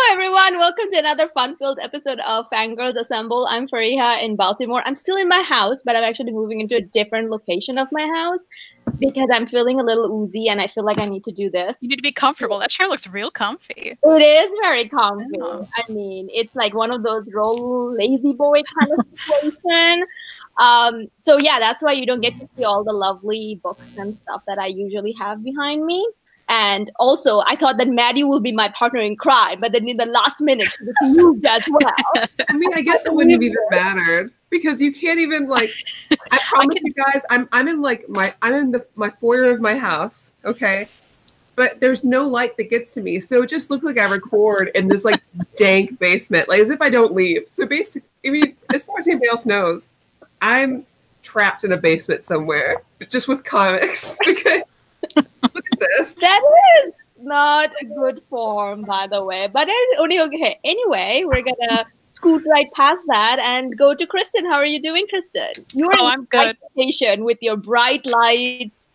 everyone, welcome to another fun-filled episode of Fangirlz Assemble. I'm Fariha in Baltimore. I'm still in my house, but I'm actually moving into a different location of my house because I'm feeling a little oozy and I feel like I need to do this. You need to be comfortable. That chair looks real comfy. It is very comfy. I mean, it's like one of those roll lazy boy kind of situation. So yeah, that's why you don't get to see all the lovely books and stuff that I usually have behind me. And also, I thought that Maddie will be my partner in crime, but then in the last minute, she refused as well. I mean, I guess it wouldn't have even mattered because you can't even like. I promise you guys, I'm in like my foyer of my house, okay, but there's no light that gets to me, so it just looks like I record in this like dank basement, like as if I don't leave. So basically, I mean, as far as anybody else knows, I'm trapped in a basement somewhere, just with comics because. Look at this. That is not a good form, by the way. But it's only okay. Anyway, we're gonna scoot right past that and go to Kristan. How are you doing, Kristan? You're I'm good. With your bright lights.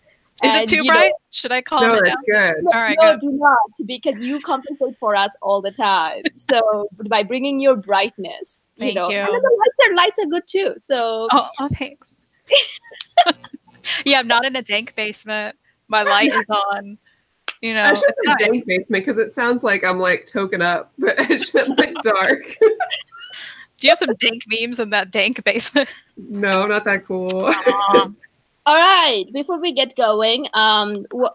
Is it too bright? Should I call it? No, it's good. No, all right, no, good. do not, because you compensate for us all the time. So by bringing your brightness, Thank you. And the lights are good too. So oh thanks. Yeah, I'm not in a dank basement. My light is on. You know, I should say dank basement because it sounds like I'm like token up, but it's like dark. Do you have some dank memes in that dank basement? No, not that cool. all right, before we get going,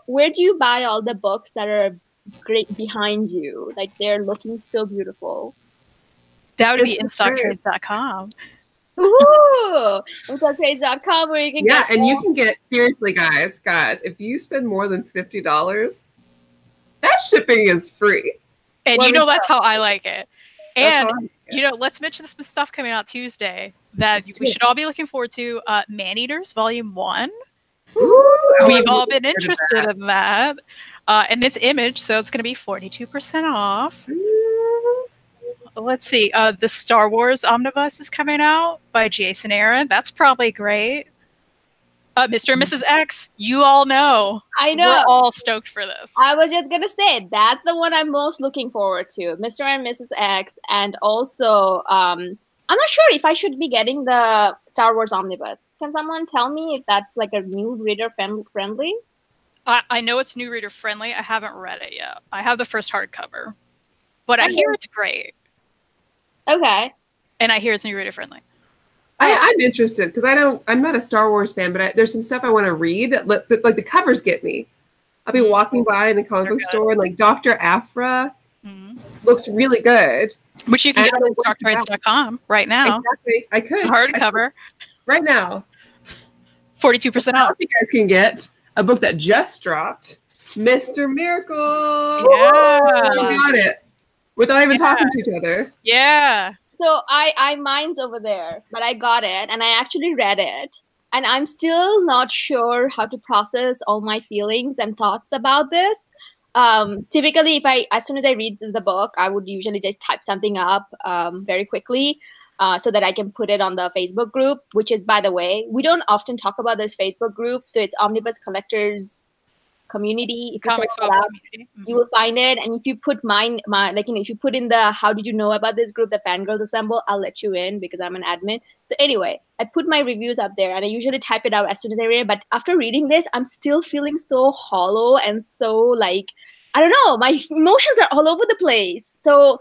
where do you buy all the books that are great behind you? Like they're looking so beautiful. That would be InStockTrades.com. Ooh, InStockTrades.com where you can get and you can get, seriously guys, if you spend more than $50, that shipping is free. And you know that's how I like it. And you know, let's mention some stuff coming out Tuesday that we should all be looking forward to. Man-Eaters Volume 1. We've all been interested in that. And it's Image, so it's going to be 42% off. Let's see. The Star Wars Omnibus is coming out by Jason Aaron. That's probably great. Mr. and Mrs. X, you all know. I know. We're all stoked for this. I was just going to say, that's the one I'm most looking forward to. Mr. and Mrs. X. And also, I'm not sure if I should be getting the Star Wars Omnibus. Can someone tell me if that's like a new reader friendly? I know it's new reader friendly. I haven't read it yet. I have the first hardcover. But I hear it's great. Okay. And I hear it's new reader friendly. I'm interested because I'm not a Star Wars fan, but there's some stuff I want to read that like the covers get me. I'll be walking by in the comic book store and like Dr. Afra looks really good. Which you can get on InStockTrades.com right now. Exactly. I could. Hardcover. Right now. 42% off. You guys can get a book that just dropped, Mr. Miracle. Yeah. I got it. Without even talking to each other. Yeah. So mine's over there, but I got it and I actually read it. And I'm still not sure how to process all my feelings and thoughts about this. Typically, as soon as I read the book, I would usually just type something up very quickly so that I can put it on the Facebook group, which is, by the way, we don't often talk about this Facebook group. So it's Omnibus Collectors Community. If you search it out, you will find it. And if you put if you put in the how did you know about this group, the Fangirlz Assemble, I'll let you in because I'm an admin. So anyway, I put my reviews up there and I usually type it out as soon as I read it. But after reading this, I'm still feeling so hollow and so like, I don't know, my emotions are all over the place. So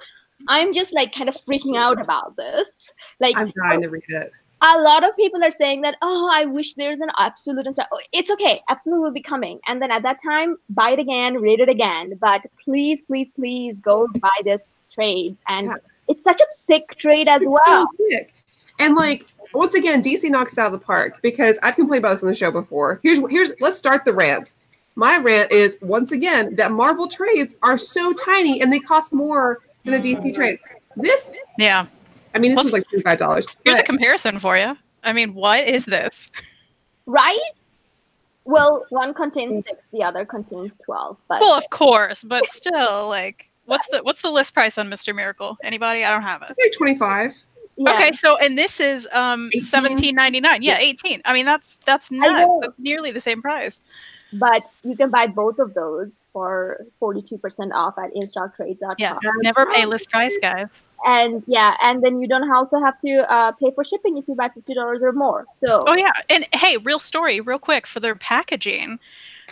I'm just like kind of freaking out about this. Like I'm trying to read it. A lot of people are saying that, oh, I wish there's an absolute and stuff. Oh, it's okay. Absolute will be coming. And then at that time, buy it again, read it again. But please, please, please go buy this trades. And it's such a thick trade as well. So thick. And like, once again, DC knocks it out of the park because I've complained about this on the show before. Let's start the rants. My rant is, once again, that Marvel trades are so tiny and they cost more than a DC trade. I mean, this was like $25. Here's a comparison for you. I mean, what is this? Right? Well, one contains 6, the other contains 12. But well, of course, but still, like, what's the list price on Mr. Miracle? Anybody? I don't have it. It's like 25. Yeah. Okay, so and this is $17.99. Yeah, 18. I mean, that's nuts. That's nearly the same price. But you can buy both of those for 42% off at InStockTrades.com. Yeah, never pay list price, guys. And and then you don't also have to pay for shipping if you buy $50 or more. So oh yeah, and hey, real story, real quick for their packaging.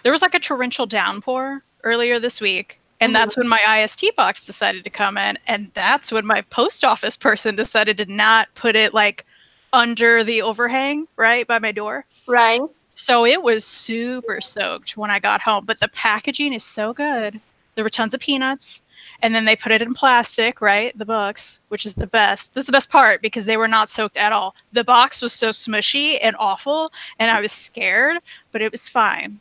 There was like a torrential downpour earlier this week, and that's when my IST box decided to come in, and that's when my post office person decided to not put it like under the overhang right by my door. Right. So it was super soaked when I got home, but the packaging is so good. There were tons of peanuts, and then they put it in plastic, right? The books, which is the best. This is the best part because they were not soaked at all. The box was so smushy and awful, and I was scared, but it was fine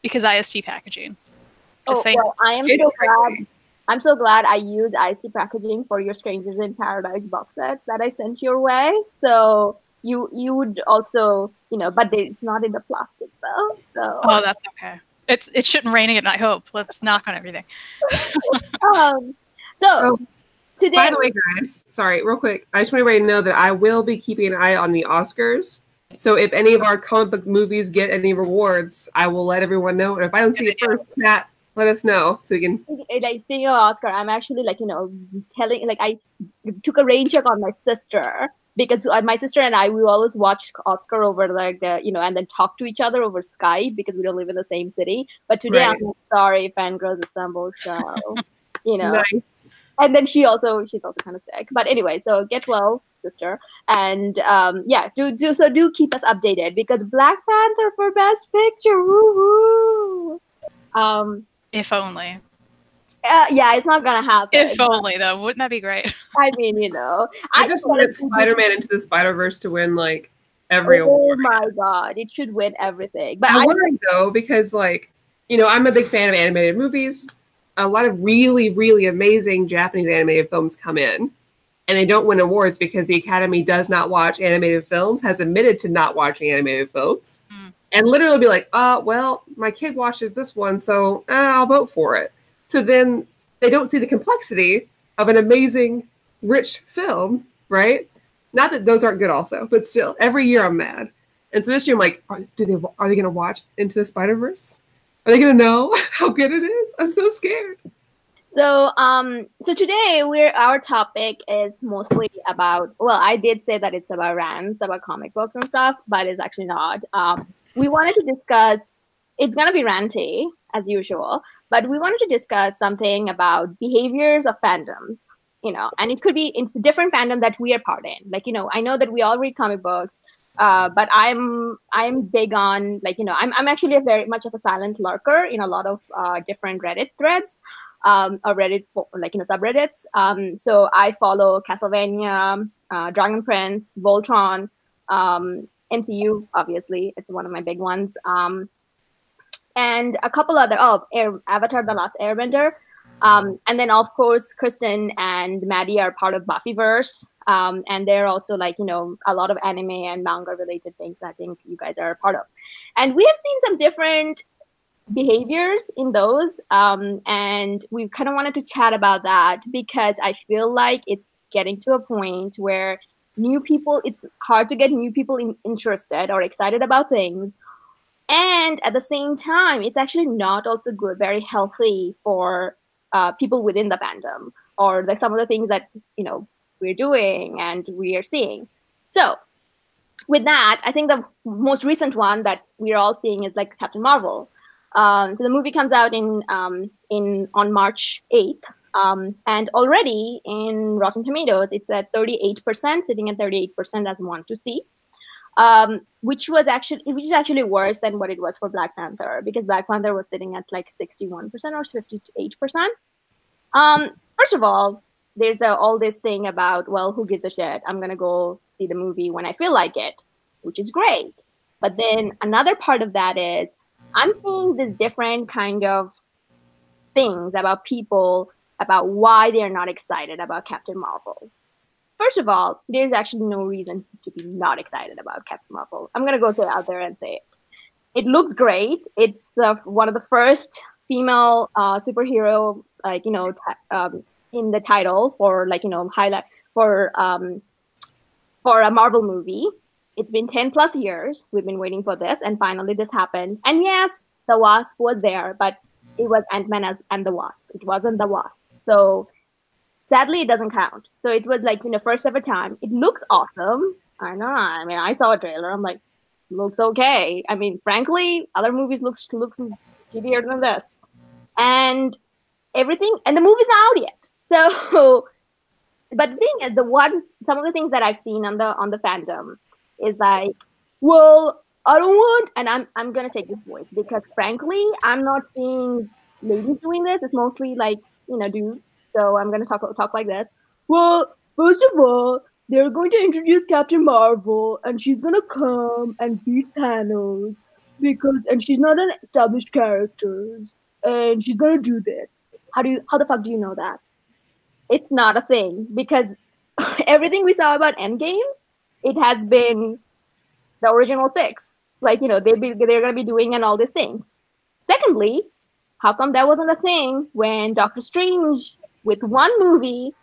because IST packaging. Just saying. Well, I am so glad. I'm so glad I used IST packaging for your Strangers in Paradise box set that I sent your way. So you would also, but it's not in the plastic though. So that's okay. It shouldn't rain again, I hope. Let's knock on everything. Today, by the way, guys, sorry, real quick. I just want everybody to know that I will be keeping an eye on the Oscars. So if any of our comic book movies get any rewards, I will let everyone know. And if I don't see it first, Matt, let us know so we can. Like speaking of Oscar, I'm actually telling I took a rain check on my sister because my sister and I we always watch Oscar over and then talk to each other over Skype because we don't live in the same city. But today I'm sorry, Fangirlz Assemble show. Nice. And then she's also kind of sick. But anyway, so get well, sister. And do keep us updated because Black Panther for Best Picture. Woo woo. If only. It's not gonna happen. If only, though, wouldn't that be great? I mean, I just wanted Spider-Man Into the Spider-Verse to win every award. Oh my god, it should win everything. But I worry though because I'm a big fan of animated movies. A lot of really, really amazing Japanese animated films come in, and they don't win awards because the Academy does not watch animated films. Has admitted to not watching animated films. And literally be like, well, my kid watches this one, so I'll vote for it. So then they don't see the complexity of an amazing, rich film, right? Not that those aren't good also, but still, every year I'm mad. And so this year I'm like, are they going to watch Into the Spider-Verse? Are they going to know how good it is? I'm so scared. So today our topic is mostly about, well, I did say that it's about rants, about comic books and stuff, but it's actually not. We wanted to discuss, it's going to be ranty as usual, but we wanted to discuss something about behaviors of fandoms, and it could be, it's a different fandom that we are part in. I know that we all read comic books, but I'm big on, I'm actually very much of a silent lurker in a lot of different Reddit threads. Or Reddit, subreddits. So I follow Castlevania, Dragon Prince, Voltron, MCU, obviously, it's one of my big ones, and a couple other. Avatar: The Last Airbender, and then of course Kristan and Maddie are part of Buffyverse, and they're also a lot of anime and manga related things. I think you guys are a part of, and we have seen some different behaviors in those, and we kind of wanted to chat about that because I feel like it's getting to a point where it's hard to get new people interested or excited about things, and at the same time it's actually not also good, very healthy for people within the fandom or some of the things that we're doing and we are seeing. So with that, I think the most recent one that we're all seeing is Captain Marvel. So the movie comes out on March 8th, and already in Rotten Tomatoes, it's at 38%, sitting at 38% as want to see, which is actually worse than what it was for Black Panther, because Black Panther was sitting at 61% or 58%. First of all, there's all this thing about, well, who gives a shit? I'm gonna go see the movie when I feel like it, which is great. But then another part of that is, I'm seeing this different kind of things about people, about why they're not excited about Captain Marvel. First of all, there's actually no reason to be not excited about Captain Marvel. I'm going to go out there and say it. It looks great. It's one of the first female superhero, in the title for, highlight for a Marvel movie. It's been 10 plus years. We've been waiting for this, and finally this happened. And yes, the Wasp was there, but it was Ant-Man and the Wasp. It wasn't the Wasp. So sadly, it doesn't count. So it was like, first ever time. It looks awesome. I know. I mean, I saw a trailer. I'm like, looks okay. I mean, frankly, other movies looks shittier than this. And everything, and the movie's not out yet. So, but the thing is, some of the things that I've seen on the fandom is like, well, I don't want, and I'm gonna take this voice because frankly, I'm not seeing ladies doing this. It's mostly like, dudes. So I'm gonna talk like this. Well, first of all, they're going to introduce Captain Marvel, and she's gonna come and beat Thanos and she's not an established character, and she's gonna do this. How the fuck do you know that? It's not a thing because everything we saw about Endgames, it has been the original 6. Like, they're gonna be doing and all these things. Secondly, how come that wasn't a thing when Doctor Strange with one movie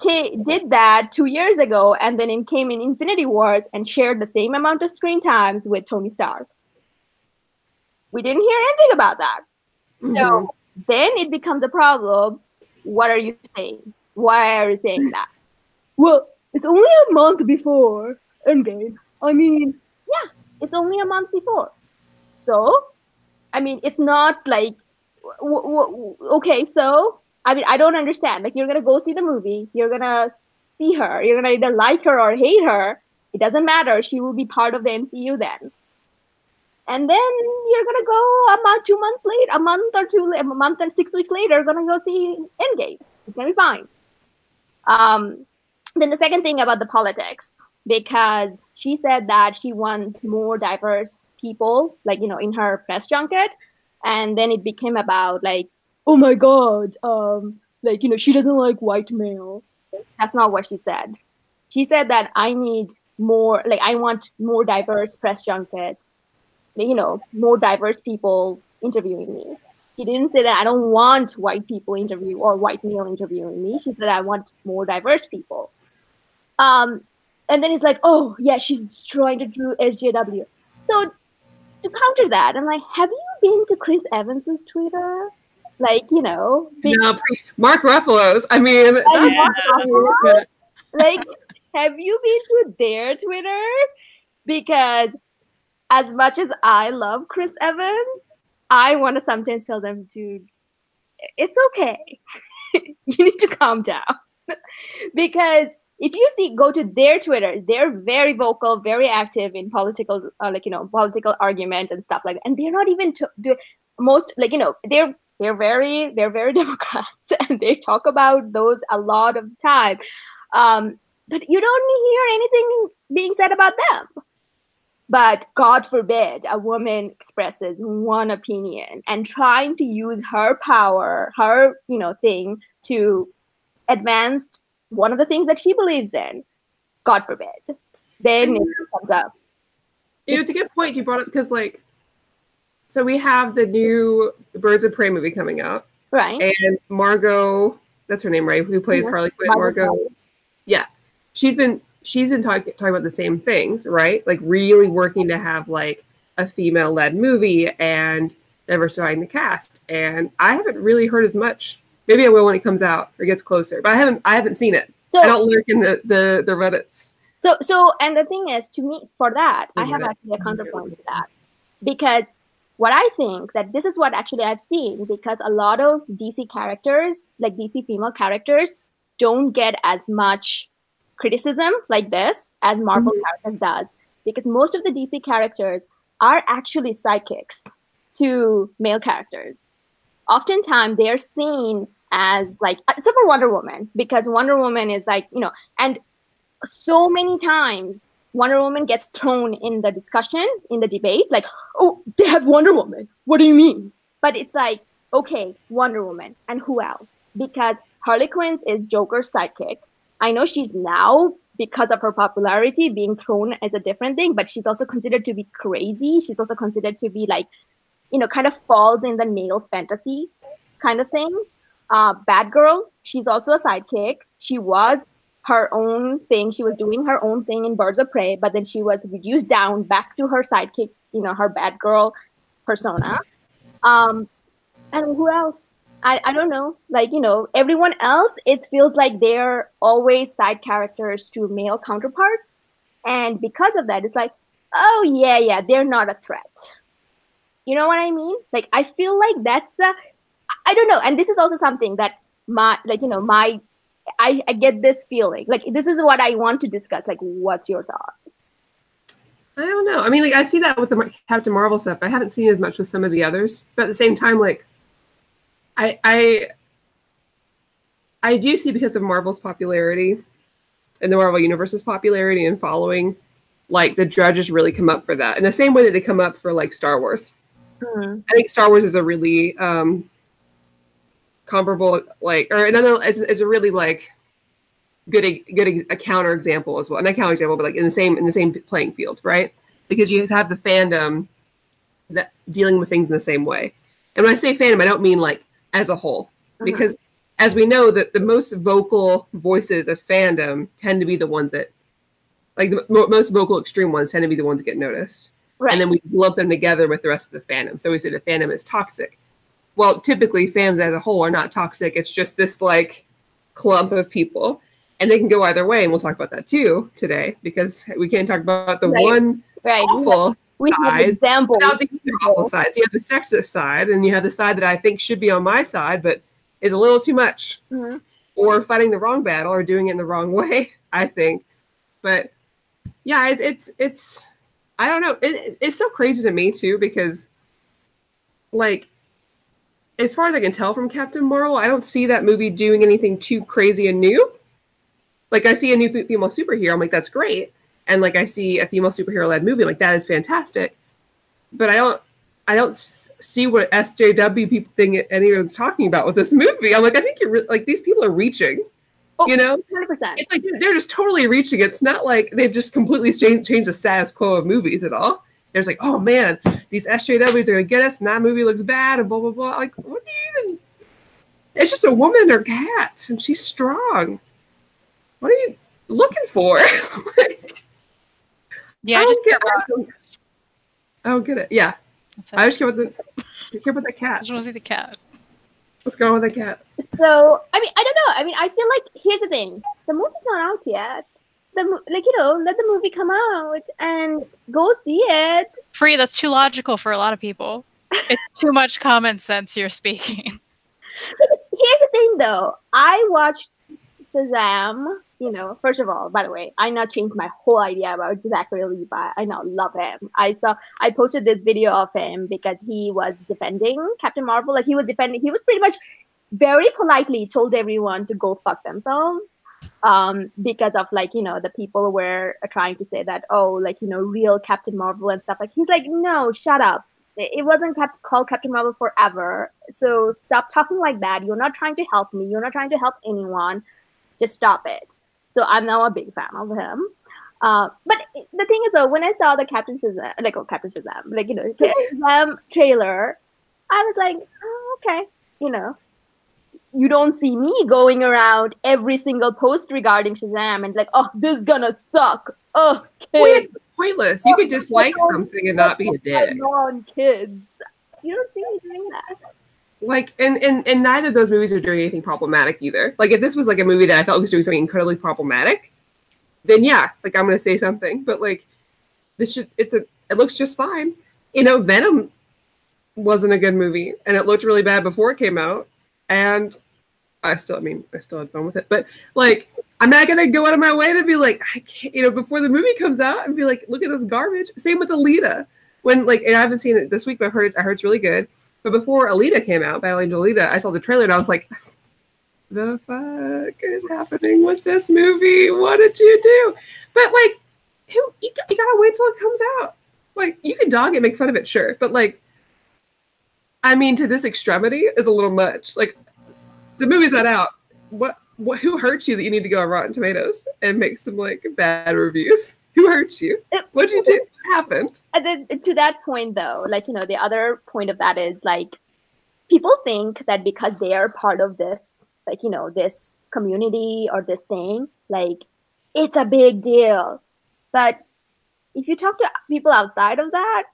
did that 2 years ago, and then came in Infinity Wars and shared the same amount of screen times with Tony Stark? We didn't hear anything about that. Mm-hmm. So then it becomes a problem. What are you saying? Why are you saying that? Well, it's only a month before Endgame. I mean, yeah, it's only a month before. So, I mean, it's not like, okay, so, I mean, I don't understand. Like, you're going to go see the movie. You're going to see her. You're going to either like her or hate her. It doesn't matter. She will be part of the MCU then. And then you're going to go a month, 2 months later, a month and 6 weeks later, going to go see Endgame. It's going to be fine. Then the second thing about the politics, because she said that she wants more diverse people, like, in her press junket. And then it became about like, oh my God, like, she doesn't like white male. That's not what she said. She said that I want more diverse press junket, more diverse people interviewing me. She didn't say that I don't want white people interview or white male interviewing me. She said I want more diverse people. And then it's like, oh yeah, she's trying to do SJW. So to counter that, I'm like, have you been to Chris Evans's Twitter? Like, no, Mark Ruffalo's. I mean, like, have you been to their Twitter? Because as much as I love Chris Evans, I want to sometimes tell them, dude, it's okay. You need to calm down. Because if you go to their Twitter, they're very vocal, very active in political, political arguments and stuff like that. And they're not even they're very Democrats, and they talk about those a lot of the time. But you don't hear anything being said about them. But God forbid a woman expresses one opinion and trying to use her power, her, thing to advance one of the things that she believes in. God forbid. Then it comes up. It's a good point you brought up because, so we have the new Birds of Prey movie coming out. Right. And Margot, that's her name, right? Who plays Harley Quinn? Margot. Yeah. She's been talking about the same things, right? Like really working to have a female-led movie and diversifying the cast. And I haven't really heard as much. Maybe I will when it comes out or gets closer, but I haven't seen it. So, I don't lurk in the Reddits. So and the thing is, to me, for that, I have actually a counterpoint to that, because what I think that this is what actually I've seen, because a lot of DC characters, like DC female characters, don't get as much criticism like this as Marvel characters does, because most of the DC characters are actually sidekicks to male characters. Oftentimes they are seen as except for Wonder Woman, because Wonder Woman is and so many times Wonder Woman gets thrown in the discussion, in the debate, oh, they have Wonder Woman. What do you mean? But it's okay, Wonder Woman, and who else? Because Harley Quinn is Joker's sidekick. I know she's now, because of her popularity, being thrown as a different thing, but she's also considered to be crazy. She's also considered to be kind of falls in the male fantasy kind of things. Batgirl, she's also a sidekick. She was her own thing. She was doing her own thing in Birds of Prey, but then she was reduced down back to her sidekick, her Batgirl persona. And who else? I don't know. Like, everyone else, it feels like they're always side characters to male counterparts. And because of that, it's like, oh, yeah, they're not a threat. You know what I mean? Like, I feel like that's I don't know. And this is also something that I get this feeling. Like, this is what I want to discuss. Like, what's your thought? I don't know. I mean, like, I see that with the Captain Marvel stuff. I haven't seen as much with some of the others. But at the same time, like, I do see, because of Marvel's popularity and the Marvel Universe's popularity and following, like, the judges really come up for that. In the same way that they come up for, like, Star Wars. I think Star Wars is a really comparable, like, or another is a really, like, good a counter example as well. Not counter example, but like in the same playing field, right? Because you have the fandom that dealing with things in the same way. And when I say fandom, I don't mean like as a whole, because as we know, that the most vocal voices of fandom tend to be the ones that, like, the most vocal extreme ones tend to be the ones that get noticed. Right. And then we lump them together with the rest of the fandom. So we say the fandom is toxic. Well, typically fans as a whole are not toxic. It's just this, like, clump of people. And they can go either way, and we'll talk about that too today, because we can't talk about the one awful side without the awful sides. You have the sexist side, and you have the side that I think should be on my side, but is a little too much, or fighting the wrong battle, or doing it in the wrong way, I think. But yeah, it's I don't know. It's so crazy to me too, because, like, as far as I can tell from Captain Marvel, I don't see that movie doing anything too crazy and new. Like, I see a new female superhero, I'm like, that's great. And, like, I see a female superhero-led movie, I'm like, that is fantastic. But I don't see what SJW people think anyone's talking about with this movie. I'm like, I think like, these people are reaching, 100%. It's like, they're just totally reaching. It's not like they've just completely changed the status quo of movies at all. There's like, oh man, these SJWs are gonna get us, and that movie looks bad, and blah, blah, blah. Like, what do you even... It's just a woman and her cat, and she's strong. What are you looking for? Yeah, I just get it. I don't get it. Yeah. I just care about the cat. I just want to see the cat. What's going on with the cat? So, I mean, I don't know. I mean, I feel like, here's the thing. The movie's not out yet. Let the movie come out and go see it. Free, that's too logical for a lot of people. It's too much common sense you're speaking. Here's the thing, though. I watched Shazam. First of all, by the way, I now changed my whole idea about Zachary Levi. I now love him. I posted this video of him because he was defending Captain Marvel. Like, he was pretty much very politely told everyone to go fuck themselves. Because of, like, the people were trying to say that, real Captain Marvel and stuff. Like, he's like, no, shut up. It wasn't called Captain Marvel forever. So stop talking like that. You're not trying to help me. You're not trying to help anyone. Just stop it. So I'm now a big fan of him. But the thing is, though, when I saw the Captain Shazam, Shazam trailer, I was like, oh, okay, you don't see me going around every single post regarding Shazam and like, oh, this is gonna suck. Oh, kids. It's pointless. You could dislike something and not be a dick. On kids. You don't see me doing that. Like, and neither of those movies are doing anything problematic either. Like, if this was like a movie that I felt was doing something incredibly problematic, then yeah, like, I'm gonna say something. But like, it looks just fine. Venom wasn't a good movie, and it looked really bad before it came out. And I still had fun with it. But like, I'm not gonna go out of my way to be like, I can't, before the movie comes out and be like, look at this garbage. Same with Alita. When, like, and I haven't seen it this week, but I heard it's really good. But before Alita came out, Battle Angel Alita, I saw the trailer and I was like, the fuck is happening with this movie? What did you do? But like, you gotta wait till it comes out. Like, you can dog it, make fun of it, sure. But like, I mean, to this extremity is a little much. Like, the movie's not out. Who hurt you that you need to go on Rotten Tomatoes and make some, like, bad reviews? Who hurt you? What'd you do? What happened? And then, to that point, though, like, the other point of that is, like, people think that because they are part of this, like, this community or this thing, like, it's a big deal. But if you talk to people outside of that,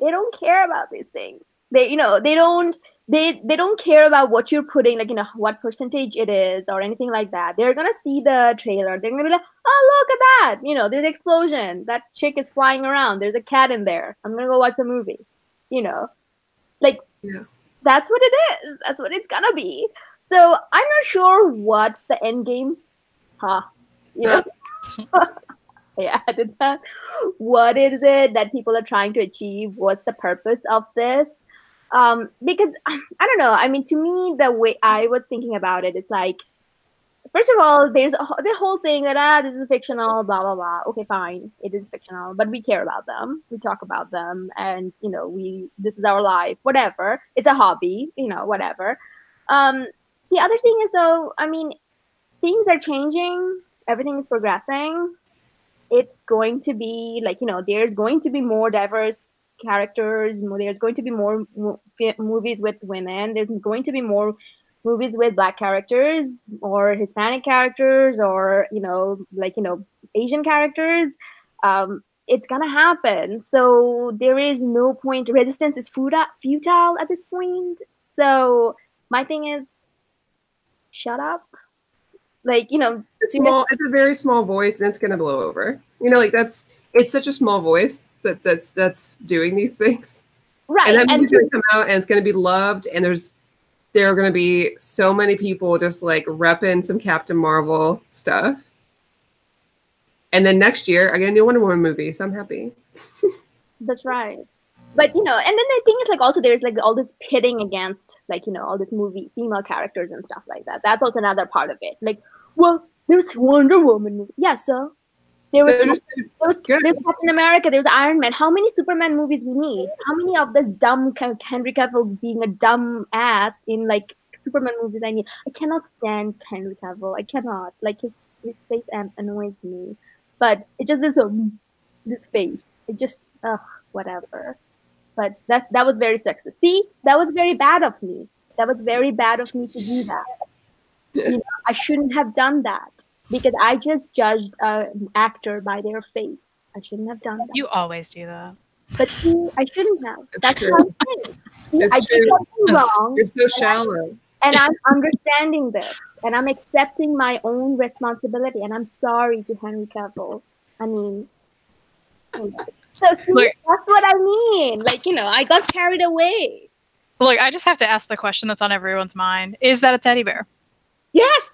They don't care about these things. They don't care about what you're putting, like, what percentage it is or anything like that. They're gonna see the trailer. They're gonna be like, oh, look at that. There's an explosion. That chick is flying around. There's a cat in there. I'm gonna go watch the movie. Like, Yeah. That's what it is. That's what it's gonna be. So I'm not sure what's the end game. Yeah, I did that. What is it that people are trying to achieve? What's the purpose of this? Because I don't know. I mean, to me, the way I was thinking about it is like, first of all, there's the whole thing that this is fictional, blah blah blah. Okay, fine, it is fictional, but we care about them. We talk about them, and this is our life. Whatever, it's a hobby. Whatever. The other thing is, though, I mean, things are changing. Everything is progressing. It's going to be like, there's going to be more diverse characters. There's going to be more movies with women. There's going to be more movies with Black characters or Hispanic characters or, Asian characters. It's going to happen. So there is no point. Resistance is futile at this point. So my thing is, shut up. Like, it's small. It's a very small voice, and it's gonna blow over. It's such a small voice that's doing these things, right? And then it's gonna come out, and it's gonna be loved, and there are gonna be so many people just like repping some Captain Marvel stuff, and then next year I get a new Wonder Woman movie, so I'm happy. That's right. But and then the thing is, like, also there's like all this pitting against, like, all this movie female characters and stuff like that. That's also another part of it. Like, well, there's Wonder Woman movie. Yeah, so there's Captain America, there's Iron Man. How many Superman movies we need? How many of this dumb Henry Cavill being a dumb ass in like Superman movies I need? I cannot stand Henry Cavill. I cannot. Like, his face annoys me. But it just this face. It just whatever. But that was very sexist. See, that was very bad of me. That was very bad of me to do that. I shouldn't have done that because I just judged an actor by their face. I shouldn't have done that. You always do that. But see, I shouldn't have. That's what I'm saying. I did something wrong. You're so shallow. And I'm understanding this. And I'm accepting my own responsibility. And I'm sorry to Henry Cavill. I mean... So see, that's what I mean. Like, I got carried away. Look, I just have to ask the question that's on everyone's mind. Is that a teddy bear? Yes!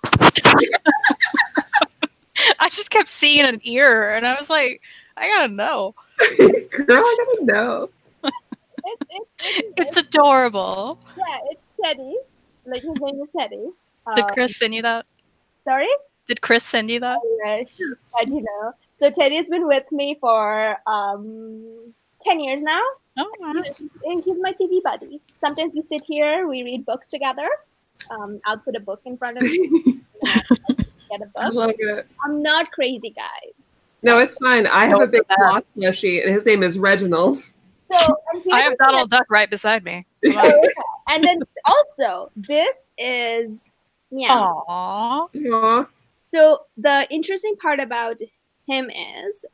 I just kept seeing an ear, and I was like, I gotta know. Girl, I gotta know. It's adorable. Yeah, it's Teddy. Like, his name is Teddy. Did Chris send you that? Sorry? Did Chris send you that? I wish. But, so Teddy's been with me for 10 years now. Oh, wow. He's my TV buddy. Sometimes we sit here, we read books together. I'll put a book in front of me. Get a book. I love it. I'm not crazy, guys. No, it's fine. I have a big sloth plushie, and his name is Reginald. So I have Donald Duck right beside me. Okay. And then also, this is Meow. Aww. So the interesting part about him is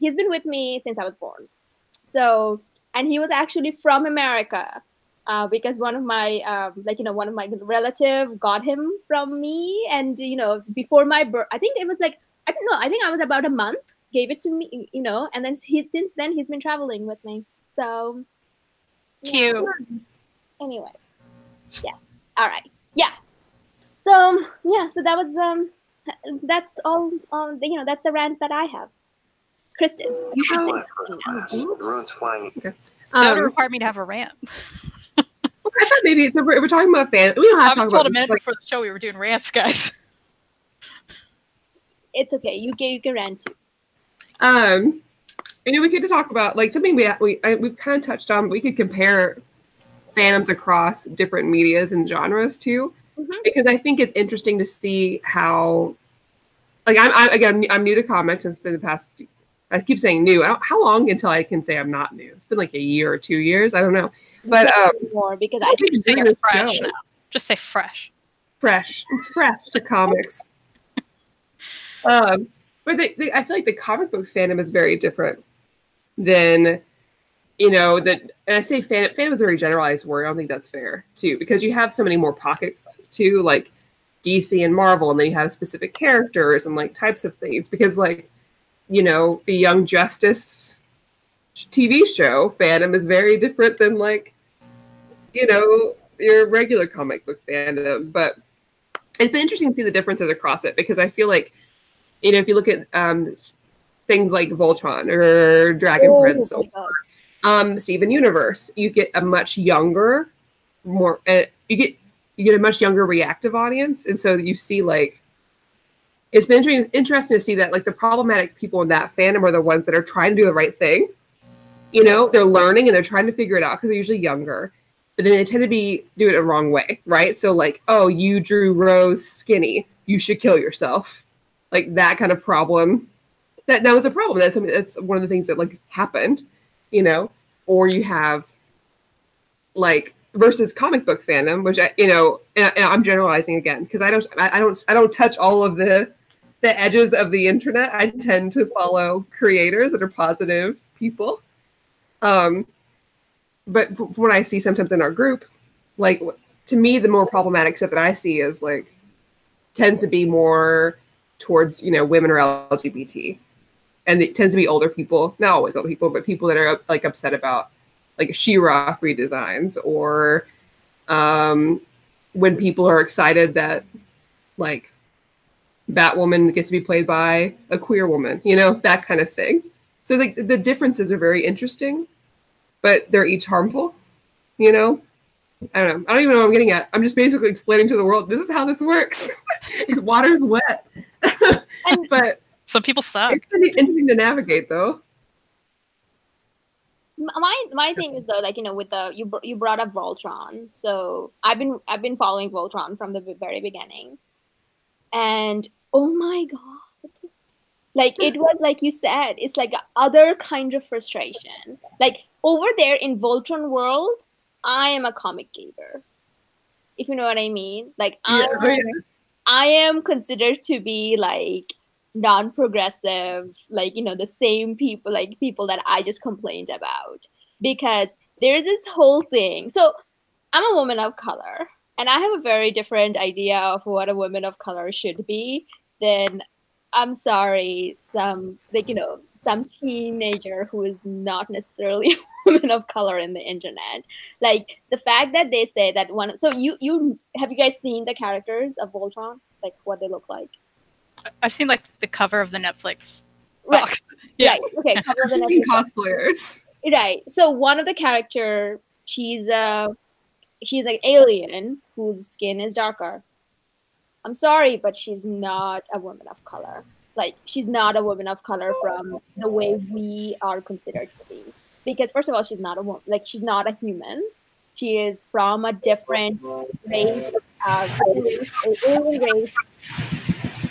he's been with me since I was born. So, and he was actually from America because one of my one of my relative got him from me, and before my birth, I think I was about a month, gave it to me, and then since then he's been traveling with me. So cute. Yeah. Anyway, yes. All right. Yeah. So so that was that's all. That's the rant that I have. Kristan, you should say the ruins flying. Okay. That would require me to have a rant. I thought maybe we're talking about fan. We don't have to talk about. A minute before the show we were doing rants, guys. It's okay. You can rant too. We could talk about like something we've kind of touched on. But we could compare fandoms across different medias and genres too, because I think it's interesting to see how. Like I'm new to comics, and it's been the past. I keep saying new. How long until I can say I'm not new? It's been like a year or 2 years. I don't know. But more because I think you're fresh now. Just say fresh. Fresh. I'm fresh to comics. But I feel like the comic book fandom is very different than you know, that, and I say fandom is a very generalized word. I don't think that's fair too, because you have so many more pockets too, like DC and Marvel, and then you have specific characters and like types of things. Because like, you know, the Young Justice TV show fandom is very different than like, you know, your regular comic book fandom. But it's been interesting to see the differences across it, because I feel like, you know, if you look at things like Voltron or Dragon Prince or Steven Universe, you get a much younger, more you get a much younger reactive audience, and so you see like, it's been interesting to see that like the problematic people in that fandom are the ones that are trying to do the right thing. You know, they're learning and they're trying to figure it out because they're usually younger, but then they tend to do it the wrong way, right? So like, oh, you drew Rose skinny, you should kill yourself, like that kind of problem. That was a problem. That's something, that's one of the things that like happened, you know. Or you have like versus comic book fandom, which I, you know, and I'm generalizing again because I don't touch all of the edges of the internet. I tend to follow creators that are positive people. But from what I see sometimes in our group, like to me, the more problematic stuff that I see is like tends to be more towards, you know, women or LGBT. And it tends to be older people, not always older people, but people that are like upset about like She-Ra redesigns, or when people are excited that like Batwoman gets to be played by a queer woman, you know, that kind of thing. So like the differences are very interesting, but they're each harmful, you know? I don't know. I don't even know what I'm getting at. I'm just basically explaining to the world, this is how this works. Water's wet. But some people suck. It's really interesting to navigate, though. My thing is though, like, you know, with the you brought up Voltron, so I've been following Voltron from the very beginning, and oh my god, like it was like you said, it's like other kind of frustration. Like over there in Voltron world, I am a comic gamer, if you know what I mean. Like I am considered to be like non-progressive, like, you know, the same people, like people that I just complained about, because there's this whole thing. So I'm a woman of color, and I have a very different idea of what a woman of color should be than, I'm sorry, some, like, you know, some teenager who is not necessarily a woman of color in the internet. Like the fact that they say that one, so you have you guys seen the characters of Voltron, like what they look like? I've seen like the cover of the Netflix Right. box. Yeah. Right. Okay. Cover of the Netflix cosplayers. Right. So one of the character, she's an alien whose skin is darker. I'm sorry, but she's not a woman of color. Like she's not a woman of color from the way we are considered to be. Because first of all, she's not a woman. Like she's not a human. She is from a different race, alien race,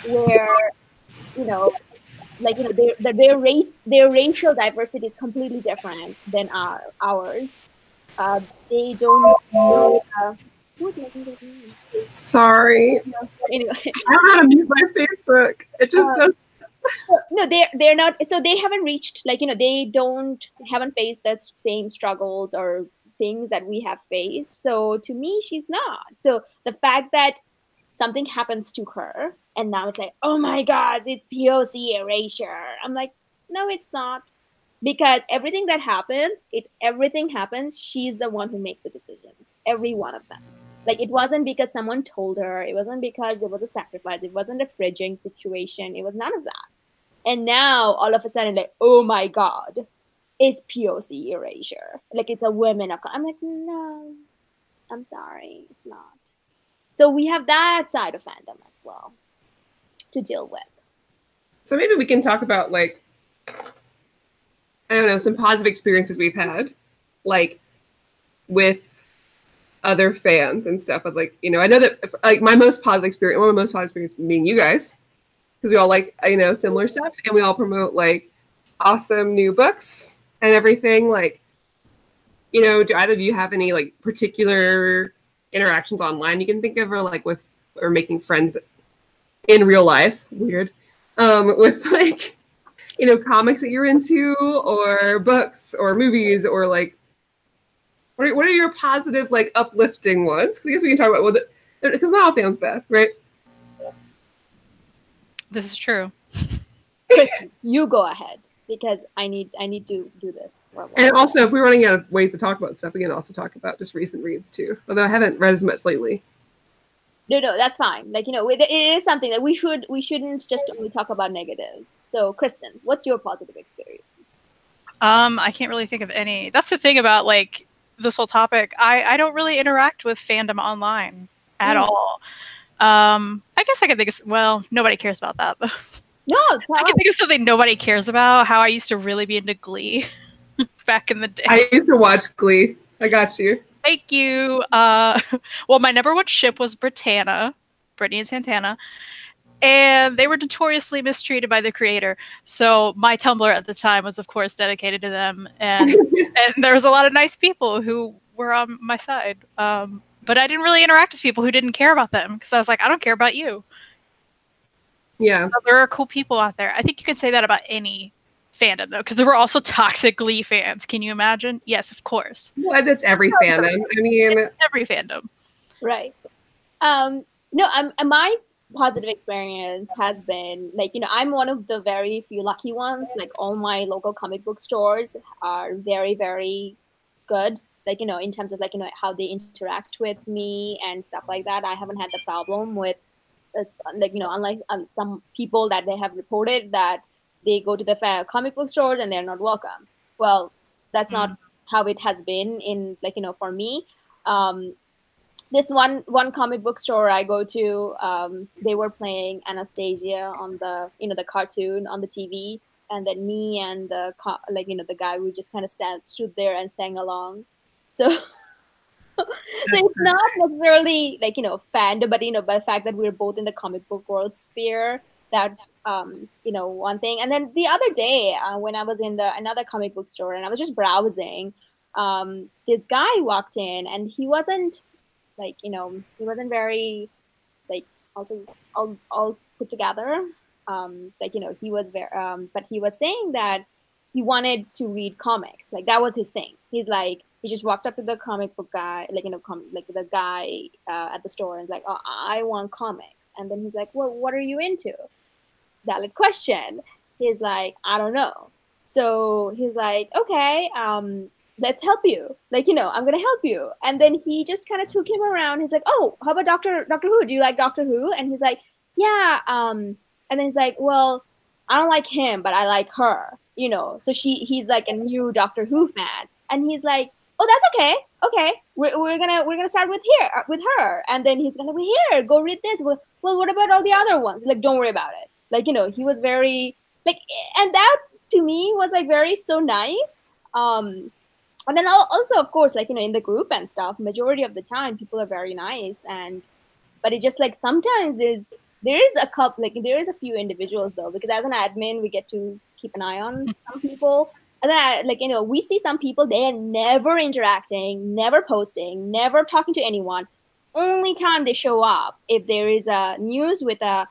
where, you know, like, you know, their racial diversity is completely different than ours. They don't know. Who's making those names? Sorry. No, anyway, I don't know how to mute my Facebook. It just does. No, they're not. So they haven't reached, like, you know, they haven't faced the same struggles or things that we have faced. So to me, she's not. So the fact that something happens to her, and now it's like, oh my God, it's POC erasure. I'm like, no, it's not. Because everything that happens, everything happens, she's the one who makes the decision. Every one of them. Like, it wasn't because someone told her. It wasn't because there was a sacrifice. It wasn't a fridging situation. It was none of that. And now, all of a sudden, like, oh my God, it's POC erasure. Like, it's a women of color. I'm like, no, I'm sorry, it's not. So we have that side of fandom as well to deal with. So maybe we can talk about, like, I don't know, some positive experiences we've had, like, with other fans and stuff. But, like, you know, I know that, like, one of my most positive experience being you guys, because we all like, you know, similar stuff, and we all promote, like, awesome new books and everything. Like, you know, do either of you have any, like, particular interactions online you can think of, or like with, or making friends in real life, weird, with, like, comics that you're into, or books, or movies, or like, what are your positive, like, uplifting ones? Because I guess we can talk about because not all fans bad, right? This is true. Kristan, you go ahead because I need to do this. And also, if we're running out of ways to talk about stuff, we can also talk about just recent reads too. Although I haven't read as much lately. No, that's fine. Like, it is something that we shouldn't just only talk about negatives. So, Kristan, what's your positive experience? I can't really think of any. That's the thing about like this whole topic. I don't really interact with fandom online at all. I guess I can think of, nobody cares about that. No, I can think of something nobody cares about. How I used to really be into Glee back in the day. I used to watch Glee. I got you. Thank you. Well, my number one ship was Brittany and Santana, and they were notoriously mistreated by the creator. So my Tumblr at the time was, of course, dedicated to them, and and there was a lot of nice people who were on my side. But I didn't really interact with people who didn't care about them because I was like, I don't care about you. Yeah, so there are cool people out there. I think you can say that about any fandom, though, because there were also toxic Glee fans. Can you imagine? Yes, of course. Well, that's every fandom. I mean, it's every fandom. Right. No, my positive experience has been like, I'm one of the very few lucky ones. Like, all my local comic book stores are very, very good. Like, in terms of like, how they interact with me and stuff like that. I haven't had the problem with this, like, unlike some people that they have reported that they go to the comic book stores and they're not welcome. Well, that's not how it has been in, like, for me. This one comic book store I go to, they were playing Anastasia on the, the cartoon on the TV. And then me and the guy, we just kind of stood there and sang along. So, so it's not necessarily like, fandom, but, by the fact that we're both in the comic book world sphere, that's, one thing. And then the other day, when I was in another comic book store and I was just browsing, this guy walked in and he wasn't like, he wasn't very like also all put together. Like, he was very, but he was saying that he wanted to read comics. Like, that was his thing. He's like, he just walked up to the comic book guy, like, like the guy at the store and like, oh, I want comics. And then he's like, well, what are you into? Valid question. He's like, I don't know. So he's like, okay, let's help you. Like, I'm going to help you. And then he just kind of took him around. He's like, oh, how about Doctor Who? Do you like Doctor Who? And he's like, yeah. And then he's like, well, I don't like him, but I like her, So he's like a new Doctor Who fan. And he's like, oh, that's okay. Okay. We're gonna start with her. And then he's gonna be here, go read this. Well, what about all the other ones? Like, don't worry about it. Like, he was very like, and that to me was like very so nice. And then also, of course, like, in the group and stuff, majority of the time people are very nice, but it just like sometimes there is a couple, like there is a few individuals though, because as an admin we get to keep an eye on some people. And then, we see some people, they are never interacting, never posting, never talking to anyone. Only time they show up if there is a news with a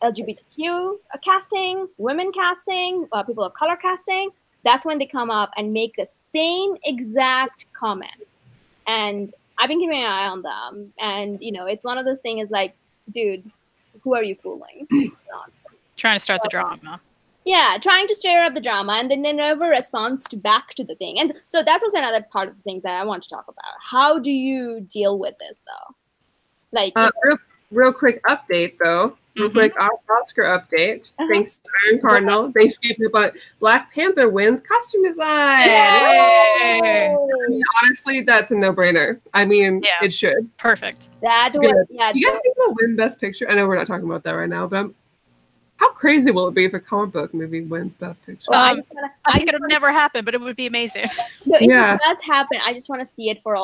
LGBTQ casting, women casting, people of color casting. That's when they come up and make the same exact comments. And I've been keeping an eye on them. And, it's one of those things like, dude, who are you fooling? Trying to start the drama. Yeah, trying to stir up the drama, and then they never respond back to the thing. And so that's also another part of the things that I want to talk about. How do you deal with this, though? Like, real quick update, though. Real quick Oscar update. Thanks to Iron Cardinal. Thanks for keeping about Black Panther wins costume design. Yay! I mean, honestly, that's a no-brainer. I mean, it should. Perfect. That was, yeah. You guys think they'll win Best Picture? I know we're not talking about that right now, but how crazy will it be if a comic book movie wins Best Picture? I think it would never happen, but it would be amazing. No, if it does happen, I just want to see it for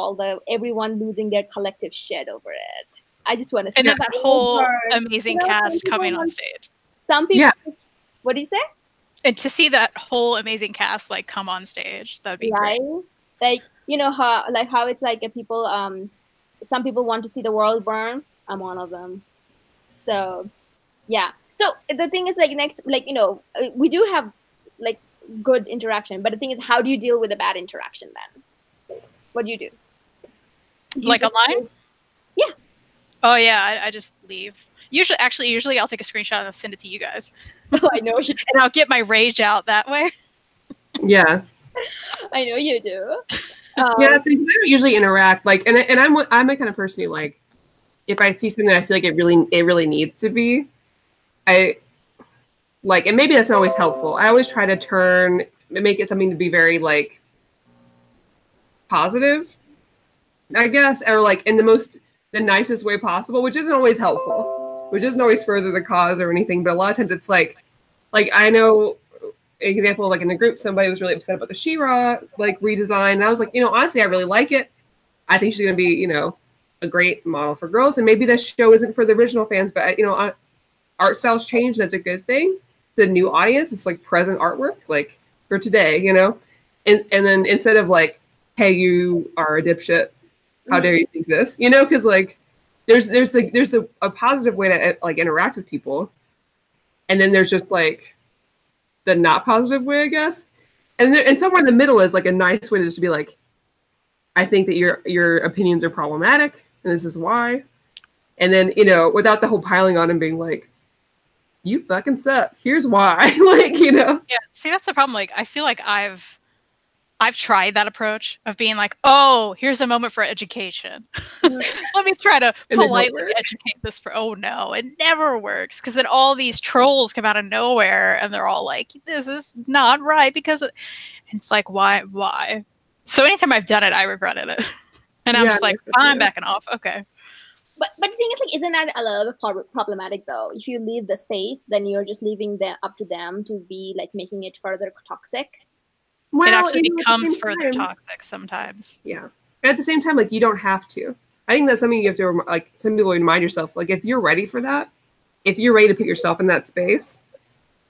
everyone losing their collective shit over it. I just want to see and then that whole amazing cast coming on stage. Some people, what do you say? And to see that whole amazing cast like come on stage, that would be great. Like, how it's like people, some people want to see the world burn. I'm one of them. So, yeah. So the thing is, like, next, like, we do have like good interaction. But the thing is, how do you deal with a bad interaction then? What do you do? Like online? Yeah. Oh yeah, I just leave. Usually I'll take a screenshot and send it to you guys. Oh, I know you do. And I'll get my rage out that way. Yeah. I know you do. Yeah, so I don't usually interact like, and I'm the kind of person who like, if I see something that I feel like it really needs to be, I like, and maybe that's not always helpful. I always try to make it something to be very like positive, I guess, or like in the nicest way possible, which isn't always helpful, which doesn't always further the cause or anything. But a lot of times it's like I know, example, like in the group, somebody was really upset about the She-Ra like redesign. And I was like, honestly, I really like it. I think she's gonna be, a great model for girls. And maybe this show isn't for the original fans, but art styles change. That's a good thing. It's a new audience. It's like present artwork, like for today, and then instead of like, hey, you are a dipshit, how dare you think this, because like there's a positive way to like interact with people, and then there's just like the not positive way, I guess, and somewhere in the middle is like a nice way to just be like, I think that your opinions are problematic, and this is why, and then without the whole piling on and being like, you fucking suck, here's why. Like, Yeah, see, that's the problem. Like, I feel like I've tried that approach of being like, oh, here's a moment for education. Let me try to politely educate this. Oh no, it never works. Because then all these trolls come out of nowhere and they're all like, this is not right because it's like, why? So anytime I've done it, I regretted it. And I'm just like, I'm backing off. Okay. But the thing is, like, isn't that a little bit problematic though? If you leave the space, then you're just leaving them up to them to be like making it further toxic. Well, it actually becomes further toxic sometimes. Yeah. At the same time, like, you don't have to. I think that's something you have to, like, some people remind yourself, like, if you're ready for that, if you're ready to put yourself in that space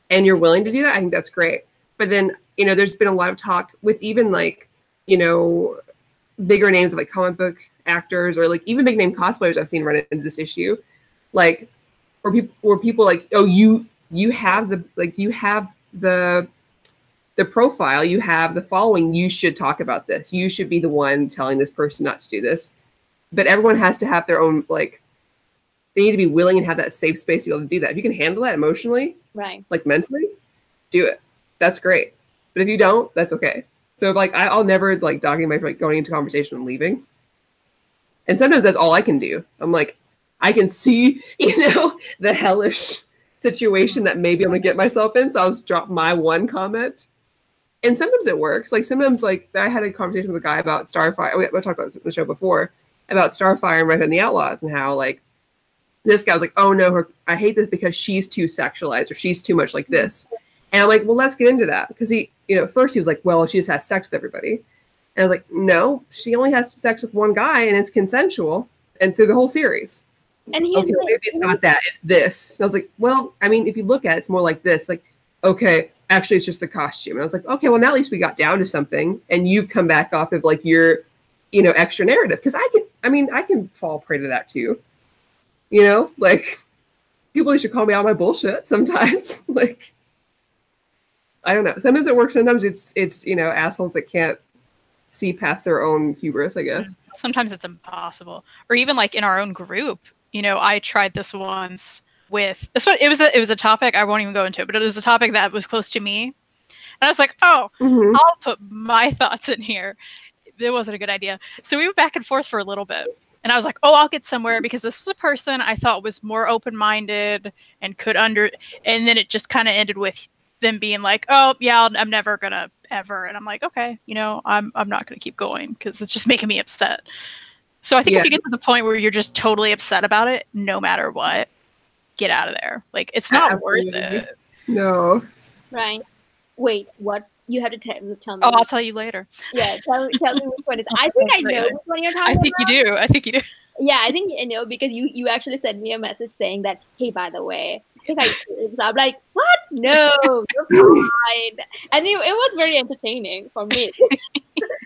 and you're willing to do that, I think that's great. But then, there's been a lot of talk with even, like, bigger names of, like, comic book actors or, like, even big name cosplayers I've seen run into this issue. Like, where people like, oh, you have the profile, you have the following, you should talk about this. You should be the one telling this person not to do this. But everyone has to have their own, like, they need to be willing and have that safe space to be able to do that. If you can handle that emotionally, right, like mentally, do it. That's great. But if you don't, that's okay. So like, I'll never like dogging my like going into conversation and leaving. And sometimes that's all I can do. I'm like, I can see, the hellish situation that maybe I'm gonna get myself in. So I'll just drop my one comment. And sometimes it works. Like sometimes, like I had a conversation with a guy about Starfire. We talked about the show before about Starfire and Red Hood and the Outlaws, and how like this guy was like, "Oh no, I hate this because she's too sexualized or she's too much like this." And I'm like, "Well, let's get into that," because he, first he was like, "Well, she just has sex with everybody," and I was like, "No, she only has sex with one guy, and it's consensual, and through the whole series." And he's okay, maybe it's not that; it's this. And I was like, "Well, I mean, if you look at it, it's more like this. Like, okay." Actually, it's just the costume. And I was like, okay, well, now at least we got down to something, and you've come back off of like your, extra narrative. Because I can fall prey to that too. Like people should call me out my bullshit sometimes. Like, I don't know. Sometimes it works. Sometimes it's assholes that can't see past their own hubris, I guess. Sometimes it's impossible. Or even like in our own group, I tried this once. It was a topic, I won't even go into it, but it was a topic that was close to me, and I was like, I'll put my thoughts in here. It wasn't a good idea, so we went back and forth for a little bit, and I was like, I'll get somewhere, because this was a person I thought was more open-minded and and then it just kind of ended with them being like, oh yeah, I'm never gonna ever, and I'm like, okay, I'm not gonna keep going because it's just making me upset. So I think if you get to the point where you're just totally upset about it, no matter what, get out of there. Like, it's not worth it. No. Right. Wait, what? You have to tell me. Oh, I'll tell you later. Yeah, tell me which one it is. I think I know which one you're talking about. I think you do. Yeah, I think I know, because you actually sent me a message saying that, hey, by the way, I'm like, what? No, you're fine. And it was very entertaining for me.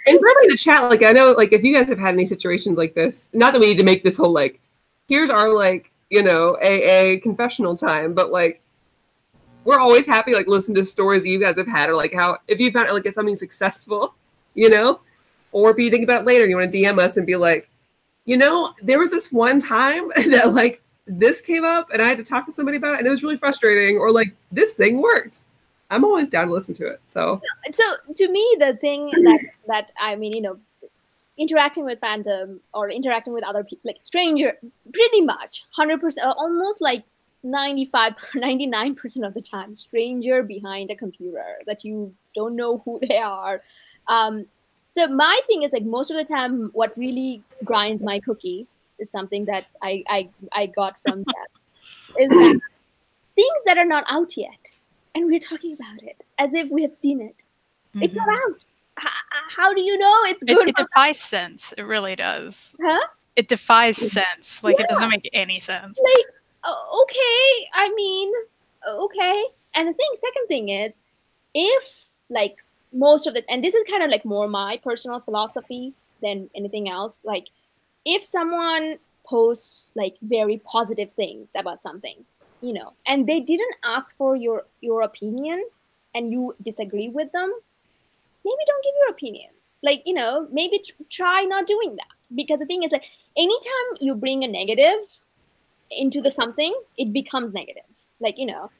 And probably the chat, like, I know, like, if you guys have had any situations like this, not that we need to make this whole, like, here's our, like, AA confessional time, but like, we're always happy like listen to stories that you guys have had, or like how if you found like something successful, you know, or if you think about it later, you want to DM us and be like, you know, there was this one time that like this came up and I had to talk to somebody about it and it was really frustrating, or like this thing worked. I'm always down to listen to it. So to me, the thing that I mean, you know, interacting with fandom or interacting with other people, like stranger, pretty much 100%, almost like 99% of the time, stranger behind a computer that you don't know who they are. So my thing is like most of the time, what really grinds my cookie is something that I got from this is that things that are not out yet, and we're talking about it as if we have seen it. Mm-hmm. It's not out. How do you know it's good? It defies sense. It really does. Huh? It defies sense. Like it doesn't make any sense. Like okay, I mean, okay. And the second thing is, if like most of the, and this is kind of like more my personal philosophy than anything else, like if someone posts like very positive things about something, you know, and they didn't ask for your opinion and you disagree with them, maybe don't give your opinion. Like, you know, maybe try not doing that. Because the thing is that anytime you bring a negative into the something, it becomes negative. Like, you know,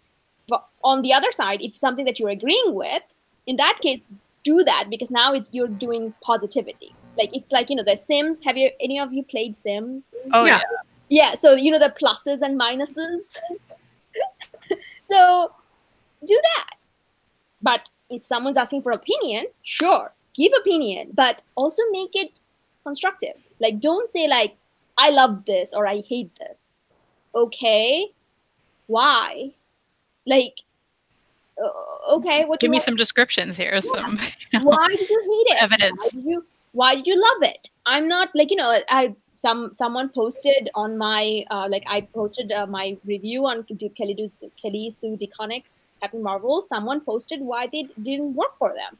but on the other side, if something that you're agreeing with, in that case, do that, because now you're doing positivity. Like, it's like, you know, the Sims. Have any of you played Sims? Oh, yeah. Yeah, so, you know, the pluses and minuses. So, do that. But if someone's asking for opinion, sure, give opinion, but also make it constructive. Like, don't say, like, I love this or I hate this. Okay, why? Like, okay, what? Give me some descriptions here. Some. You know, why did you hate it? Evidence. Why did you love it? I'm not like, you know, someone posted on my I posted my review on Kelly Sue DeConnick's Captain Marvel. Someone posted why they didn't work for them.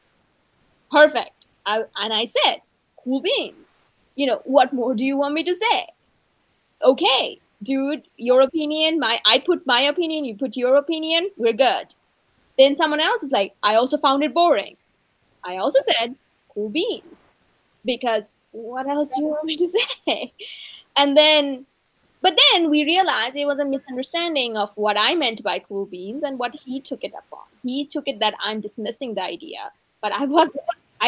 Perfect. And I said, cool beans. You know, what more do you want me to say? Okay, dude, your opinion, I put my opinion, you put your opinion, we're good. Then someone else is like, I also found it boring. I also said, cool beans. Because what else do you want me to say? But then we realized it was a misunderstanding of what I meant by cool beans and what he took it up on. He took it that I'm dismissing the idea. But I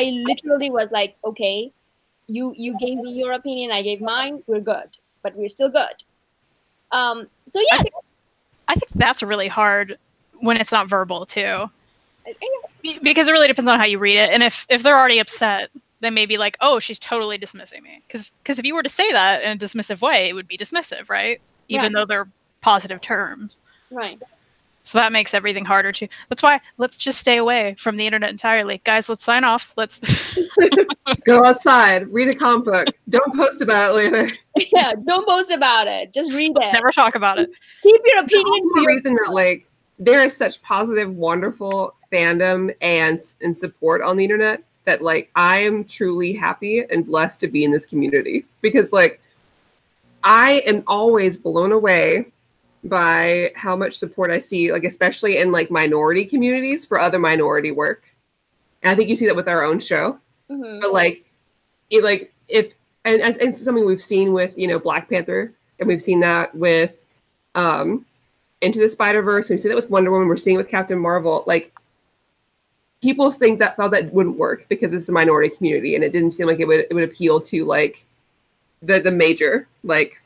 literally was like, okay, you gave me your opinion, I gave mine, we're good. But we're still good. So yeah. I think that's really hard when it's not verbal too. Because it really depends on how you read it. And if they're already upset, then maybe like, oh, she's totally dismissing me. Because if you were to say that in a dismissive way, it would be dismissive, right? Even though they're positive terms. Right. So that makes everything harder too. That's why let's just stay away from the internet entirely. Guys, let's sign off. Let's go outside, read a comic book. Don't post about it later. Yeah, don't post about it. Just read it. Never talk about it. Keep your opinion to your reason that like there is such positive, wonderful fandom and support on the internet that like I am truly happy and blessed to be in this community, because like I am always blown away by how much support I see, like especially in like minority communities for other minority work. And I think you see that with our own show. Mm-hmm. But like and something we've seen with, you know, Black Panther, and we've seen that with Into the Spider-Verse, we see that with Wonder Woman, we're seeing it with Captain Marvel. Like people thought that wouldn't work because it's a minority community and it didn't seem like it would appeal to like the major like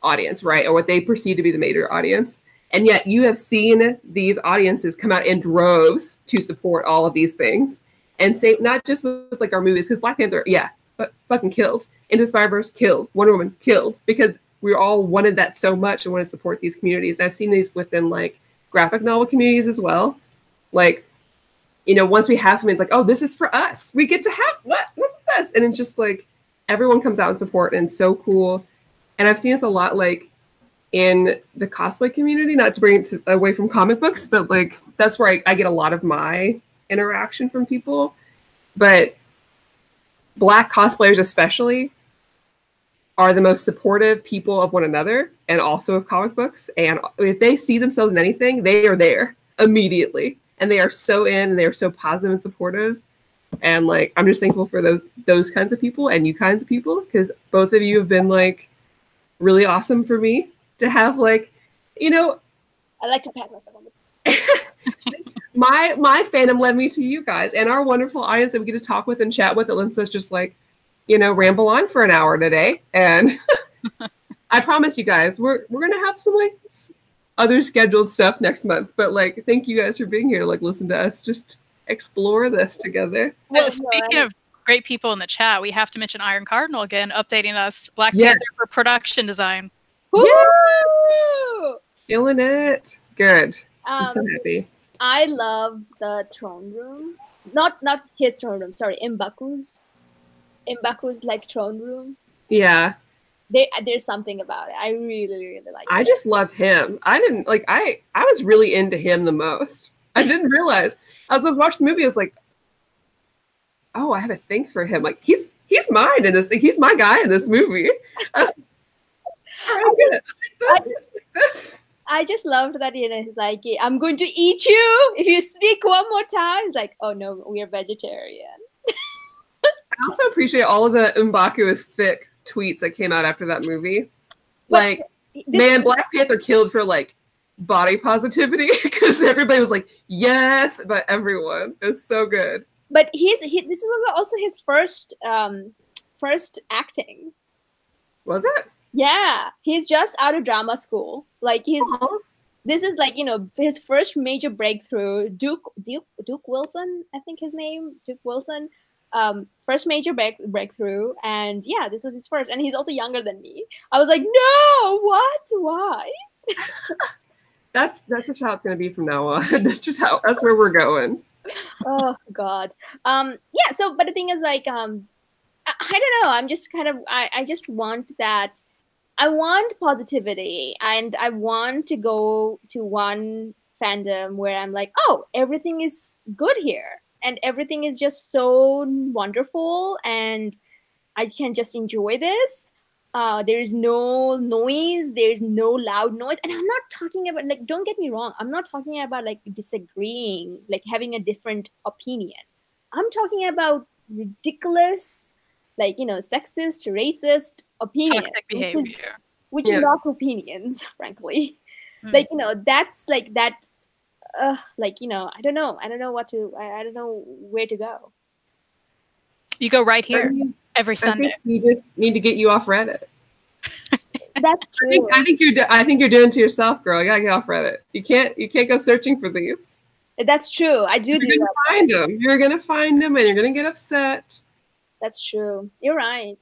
audience, right? Or what they perceive to be the major audience. And yet you have seen these audiences come out in droves to support all of these things. And say, not just with like our movies, because Black Panther, but fucking killed. Into the Spider-Verse, killed. Wonder Woman, killed. Because we all wanted that so much and wanted to support these communities. And I've seen these within like graphic novel communities as well. Like, you know, once we have something, it's like, oh, this is for us. We get to have, what's this? And it's just like, everyone comes out and support, and it's so cool. And I've seen this a lot, like, in the cosplay community, not to bring it away from comic books, but, like, that's where I get a lot of my interaction from people. But Black cosplayers especially are the most supportive people of one another and also of comic books. And if they see themselves in anything, they are there. immediately, and they are so in, and they are so positive and supportive. And like, I'm just thankful for those kinds of people and you kinds of people, because both of you have been like really awesome for me to have. Like, you know, I like to pat myself on the my fandom led me to you guys and our wonderful audience that we get to talk with and chat with. It lets us just like, you know, ramble on for an hour today. And I promise you guys, we're gonna have some like other scheduled stuff next month. But like, thank you guys for being here to like listen to us just explore this together. Well, speaking of great people in the chat, we have to mention Iron Cardinal again, updating us. Black Panther for production design. Woo! Killing it. Good. I'm so happy. I love the throne room. Not his throne room. Sorry, M'Baku's like throne room. Yeah. There's something about it. I really like it. I just love him. I didn't like. I was really into him the most. I didn't realize. As I was watching the movie, I was like, "Oh, I have a thing for him. Like he's mine in this. Like, he's my guy in this movie." I just loved that, you know, he's like, "I'm going to eat you if you speak one more time." It's like, "Oh no, we are vegetarian." I also appreciate all of the M'Baku is thick tweets that came out after that movie. Like, man, Black Panther killed for like body positivity, because everybody was like, "Yes," but everyone. It was so good. But this was also his first acting. Was it? Yeah, he's just out of drama school. Like this is like, you know, his first major breakthrough. Duke Wilson, I think his name, Duke Wilson. First major breakthrough, and yeah, this was his first, and he's also younger than me. I was like, no, what? Why? That's just how it's gonna be from now on. That's where we're going. Oh God. Yeah. So, but the thing is, like, I don't know. I'm just kind of. I just want that. I want positivity, and I want to go to one fandom where I'm like, oh, everything is good here, and everything is just so wonderful, and I can just enjoy this. There's no noise, there's no loud noise, and I'm not talking about, like, don't get me wrong, I'm not talking about like disagreeing, like having a different opinion. I'm talking about ridiculous, like, you know, sexist, racist opinions, toxic behavior, which is not opinions, frankly. Like, you know, that's like that. Like, you know, I don't know what to. I don't know where to go. You go right here every Sunday. I think we just need to get you off Reddit. That's true. I think you're doing it to yourself, girl. You gotta get off Reddit. You can't go searching for these. That's true. I do. You're gonna find them. You're gonna find them, and you're gonna get upset. That's true. You're right.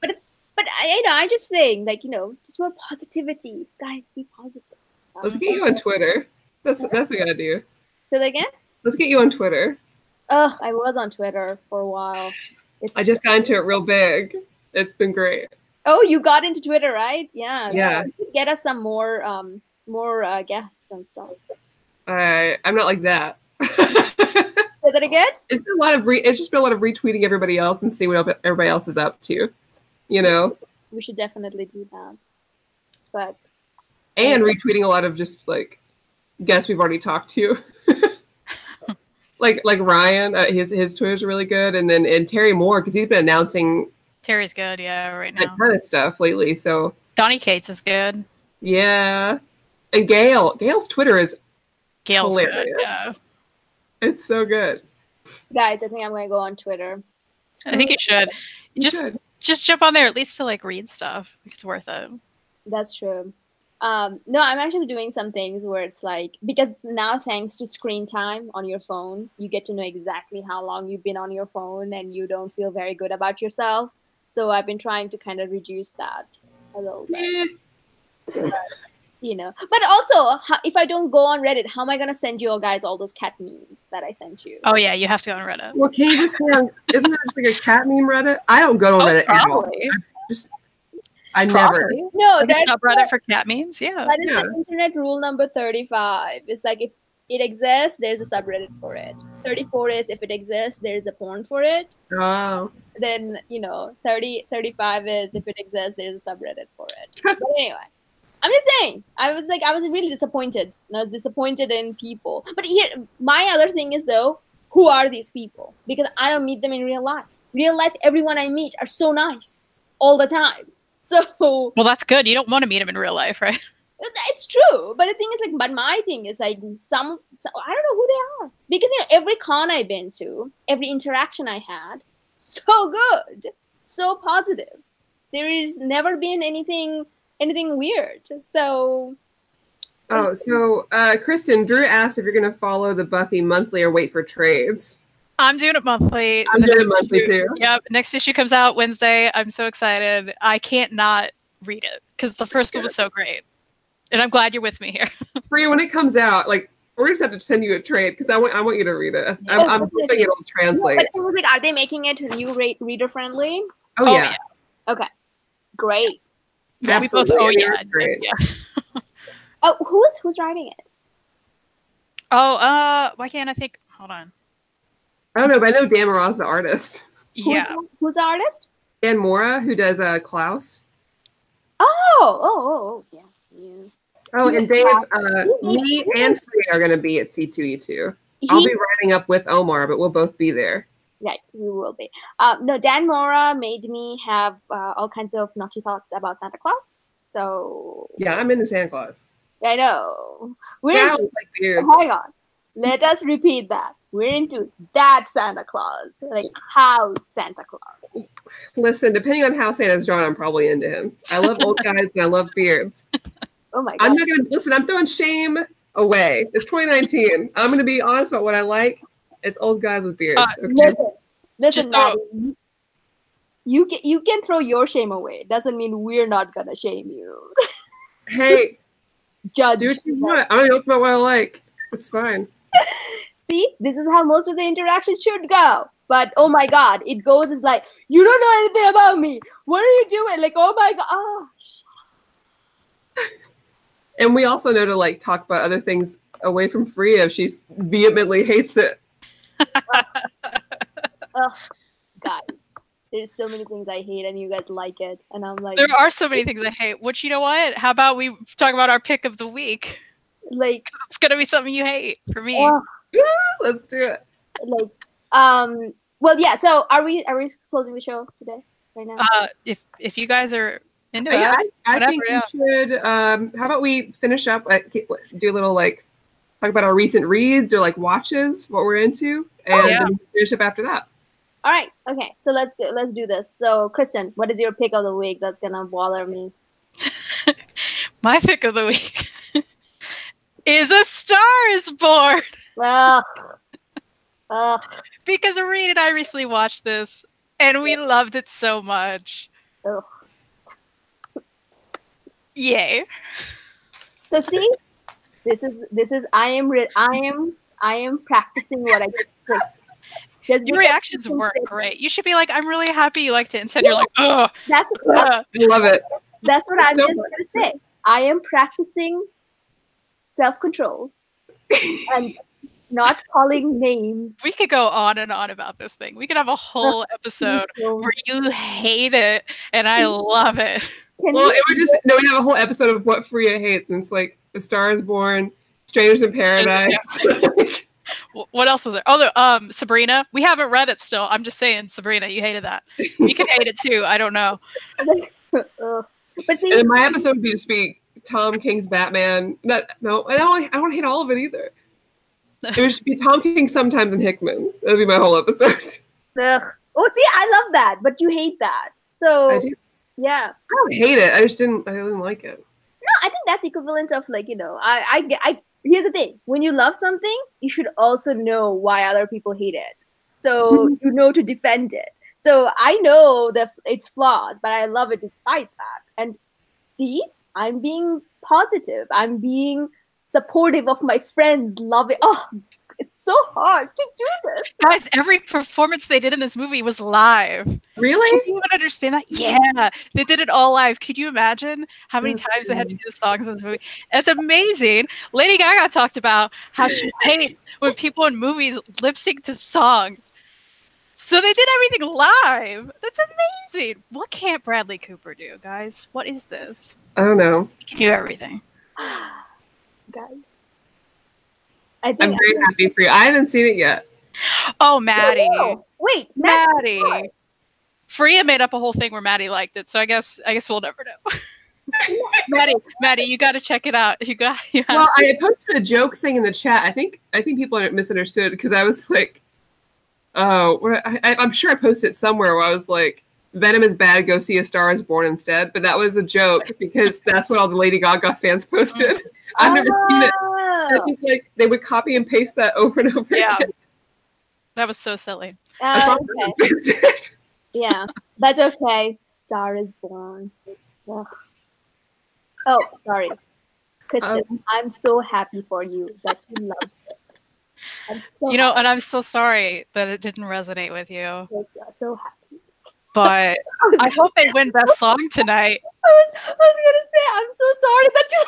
But I'm just saying, like, you know, just more positivity, guys. Be positive. Let's get you on Twitter. That's what we gotta do. Say that again. Let's get you on Twitter. Ugh, I was on Twitter for a while. I just got into it real big. It's been great. Oh, you got into Twitter, right? Yeah. Yeah. Get us some more guests and stuff. I'm not like that. Say that again. It's just been a lot of retweeting everybody else and seeing what everybody else is up to. You know. We should definitely do that. But. And retweeting a lot of just like guests we've already talked to. like Ryan, his Twitter's really good, and Terry Moore, because he's been announcing. Terry's good, yeah, right now. That kind of stuff lately. So Donnie Cates is good. Yeah, and Gail's Twitter is hilarious. Good, yeah. It's so good. Guys, I think I'm gonna go on Twitter. I think you should. Just jump on there at least to like read stuff. It's worth it. That's true. No, I'm actually doing some things where it's like, because now thanks to screen time on your phone, you get to know exactly how long you've been on your phone, and you don't feel very good about yourself. So I've been trying to kind of reduce that a little bit. But, you know, but also if I don't go on Reddit, how am I going to send you all guys all those cat memes that I sent you? Oh yeah, you have to go on Reddit. Well, can you just go on, isn't there just like a cat meme Reddit? I don't go on Reddit at all. I never. No, that's subreddit for cat memes. Yeah, that is the internet rule number 35. It's like, if it exists, there's a subreddit for it. 34 is if it exists, there's a porn for it. Oh. Then, you know, 35 is if it exists, there's a subreddit for it. But anyway, I'm just saying. I was really disappointed. I was disappointed in people. But here, my other thing is though, who are these people? Because I don't meet them in real life. Real life, everyone I meet are so nice all the time. So well, that's good. You don't want to meet them in real life, right? It's true, but the thing is, like, but my thing is, like, some I don't know who they are, because every con I've been to, every interaction I had, so good, so positive. There is never been anything weird. So. Oh, so Kristan, Drew asked if you're going to follow the Buffy monthly or wait for trades. I'm doing it monthly. I'm doing it monthly too. Yep, next issue comes out Wednesday. I'm so excited. I can't not read it because the first one was so great. And I'm glad you're with me here. Fariha, when it comes out, like, we're just have to send you a trade because I want you to read it. I'm hoping it'll translate. No, but it was like, are they making it new reader friendly? Oh yeah. Okay, great. Yeah, we both. Oh yeah, great. Yeah. Oh, who's writing it? Oh, why can't I think? Hold on. I don't know, but I know Dan Mora's the artist. Yeah. Who's the artist? Dan Mora, who does Klaus. Oh, yeah. Oh, and Dave, me and Fariha are going to be at C2E2. I'll be writing up with Omar, but we'll both be there. Right, we will be. No, Dan Mora made me have all kinds of naughty thoughts about Santa Claus. So yeah, I'm into Santa Claus. I know. Like beards. Hang on. Let us repeat that. We're into that Santa Claus, like house Santa Claus. Listen, depending on how Santa's drawn, I'm probably into him. I love old guys and I love beards. Oh my God. I'm not gonna listen. I'm throwing shame away. It's 2019. I'm gonna be honest about what I like. It's old guys with beards. Okay? Listen, Madelyn. You can throw your shame away. Doesn't mean we're not gonna shame you. Hey, judge. Do what you want. I'm gonna talk about what I like. It's fine. See, this is how most of the interaction should go. But oh my God, it goes is like, you don't know anything about me. What are you doing? Like, oh my God. Oh, and we also know to like talk about other things away from Fariha if she vehemently hates it. Guys, there's so many things I hate and you guys like it. And I'm like, there are so many things I hate. Which, you know what? How about we talk about our pick of the week? Like, it's gonna be something you hate for me. Yeah, let's do it. Like, well, yeah. So, are we closing the show today? Right now? If you guys are into it, I think we should. How about we finish up? Do a little like talk about our recent reads or like watches, what we're into, and then finish up after that. All right. Okay. So let's do this. So, Kristan, what is your pick of the week that's gonna bother me? My pick of the week is A Star Is Born. Well, because Reed and I recently watched this, and we loved it so much. Ugh. Yay! So see, this is I am practicing what I just picked. Your reactions weren't great. You should be like, I'm really happy you liked it. Instead, you're like, oh, I love it. That's what I'm just going to say. I am practicing self-control and not calling names. We could go on and on about this thing. We could have a whole episode where you hate it and I love it. We have a whole episode of what Fariha hates, and it's like A Star Is Born, Strangers in Paradise. What else was there? Oh, Sabrina. We haven't read it still. I'm just saying, Sabrina, you hated that. You can hate it too. I don't know. But see, and my episode would be to speak Tom King's Batman. I don't hate all of it either. It would just be Tom King sometimes and Hickman. That would be my whole episode. Ugh. Oh, see, I love that, but you hate that. So I do. Yeah. I don't hate it. I didn't like it. No, I think that's equivalent of like, I here's the thing. When you love something, you should also know why other people hate it. So you know to defend it. So I know that it's flaws, but I love it despite that. And see, I'm being positive. I'm being supportive of my friends. Love it. Oh, it's so hard to do this. Guys, every performance they did in this movie was live. Really? Do you even understand that? Yeah. They did it all live. Could you imagine how many times they had to do the songs in this movie? It's amazing. Lady Gaga talked about how she hates when people in movies lip sync to songs. So they did everything live. That's amazing. What can't Bradley Cooper do, guys? What is this? I don't know. You can do everything. Guys. I think I'm very happy for you. I haven't seen it yet. Oh, Maddie. Oh, wait, Maddie. Fariha made up a whole thing where Maddie liked it, so I guess we'll never know. Maddie, you got to check it out. Well, I posted a joke thing in the chat. I think people misunderstood because I was like, oh, I'm sure I posted it somewhere where I was like, Venom is bad, go see A Star is Born instead. But that was a joke because that's what all the Lady Gaga fans posted. I've never seen it. It's just like they would copy and paste that over and over again. That was so silly. Okay. Yeah, that's okay. Star is Born. Ugh. Oh, sorry. Kristan, I'm so happy for you that you loved it. And I'm so sorry that it didn't resonate with you. I was so happy. But I hope they win Best Song tonight. I was gonna say, I'm so sorry that you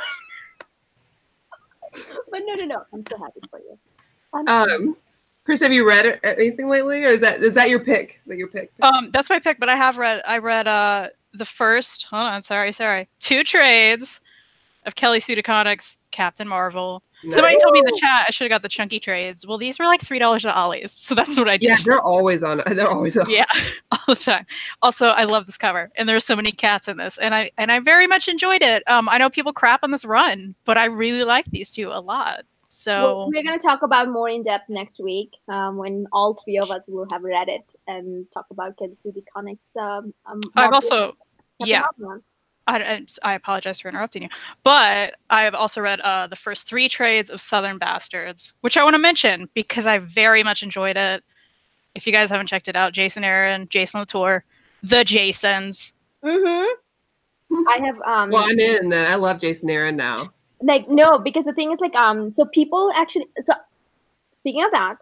but no. I'm so happy for you. Chris, have you read anything lately, or is that your pick? That's my pick, but I read the first, sorry, 2 trades of Kelly Sue DeConnick's Captain Marvel. No. Somebody told me in the chat I should have got the chunky trades. Well, these were like $3 at Ollie's, so that's what I did. Yeah, they're always on. Yeah, all the time. Also, I love this cover, and there's so many cats in this, and I very much enjoyed it. I know people crap on this run, but I really like these 2 a lot. So we're going to talk about more in depth next week when all 3 of us will have read it and talk about Kelly Sue DeConnick's. I've also, I apologize for interrupting you, but I have also read the first 3 trades of Southern Bastards, which I want to mention because I very much enjoyed it. If you guys haven't checked it out, Jason Aaron, Jason Latour, the Jasons. Mm-hmm. I have. Well, I'm in. I love Jason Aaron now. Like, no, because the thing is, like, so people actually, so speaking of that,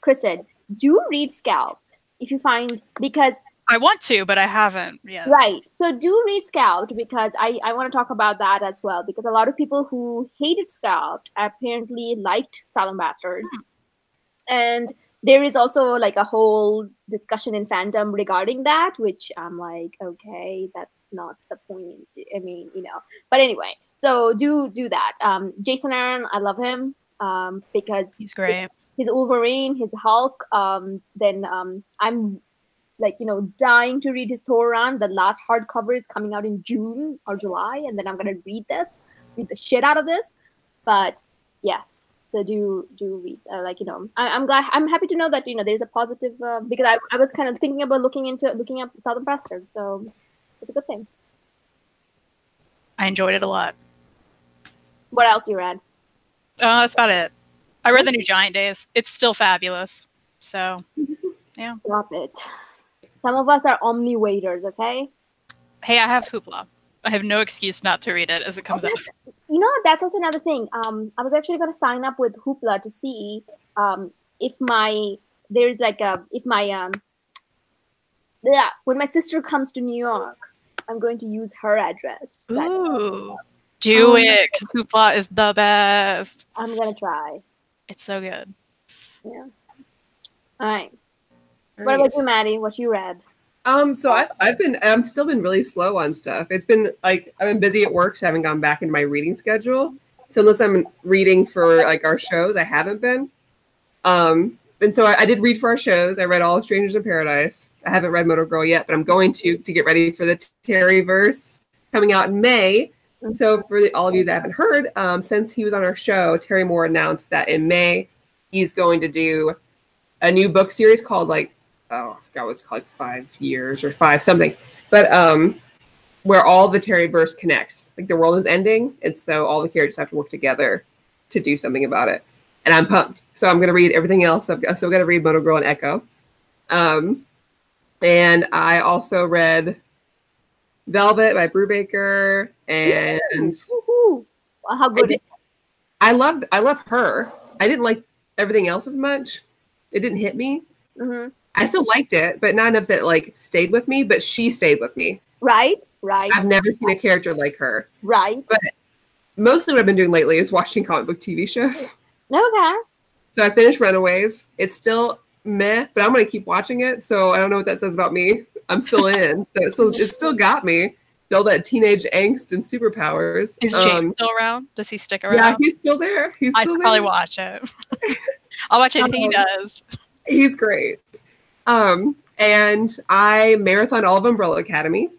Kristan, do read Scalped if you find, because I want to, but I haven't yet. Right. So do read Scalped because I want to talk about that as well, because a lot of people who hated Scalped apparently liked Southern Bastards. And there is also like a whole discussion in fandom regarding that, which I'm like, okay, that's not the point. I mean, but anyway, so do that. Jason Aaron, I love him because he's great. His Wolverine, his Hulk. Then I'm like, dying to read his Thor run. The last hardcover is coming out in June or July, and then I'm gonna read the shit out of this. But yes. So do read, I'm happy to know that there's a positive because I was kind of thinking about looking up Southern Bastards, so it's a good thing. I enjoyed it a lot. What else you read? That's about it. I read the new Giant Days. It's still fabulous. So yeah. Stop it. Some of us are Omni waiters, okay? Hey, I have Hoopla. I have no excuse not to read it as it comes out. That's also another thing. I was actually going to sign up with Hoopla to see if when my sister comes to New York, I'm going to use her address. Ooh, do it, because Hoopla is the best. I'm going to try. It's so good. Yeah. All right. What about you, Maddie? What you read? So I've still been really slow on stuff. It's been like I've been busy at work, so I haven't gone back into my reading schedule. So unless I'm reading for like our shows, I haven't been. And so I did read for our shows. I read all of Strangers in Paradise. I haven't read Motor Girl yet, but I'm going to get ready for the Terryverse coming out in May. And so for all of you that haven't heard, since he was on our show, Terry Moore announced that in May he's going to do a new book series called I forgot what it's called, 5 years or 5 something. But where all the Terryverse connects. Like the world is ending, and so all the characters have to work together to do something about it. And I'm pumped. So I'm going to read everything else. I've still got to read Motor Girl and Echo. And I also read Velvet by Brubaker. And how good I love her. I didn't like everything else as much. It didn't hit me. Mm-hmm. I still liked it, but not enough that stayed with me, but she stayed with me. Right. I've never seen a character like her. Right. But mostly what I've been doing lately is watching comic book TV shows. Okay. So I finished Runaways. It's still meh, but I'm going to keep watching it. So I don't know what that says about me. I'm still in. So it still got me. all that teenage angst and superpowers. Is James still around? Does he stick around? Yeah, he's still there. I'd probably watch it. I'll watch anything he does. He's great. And I marathoned all of Umbrella Academy.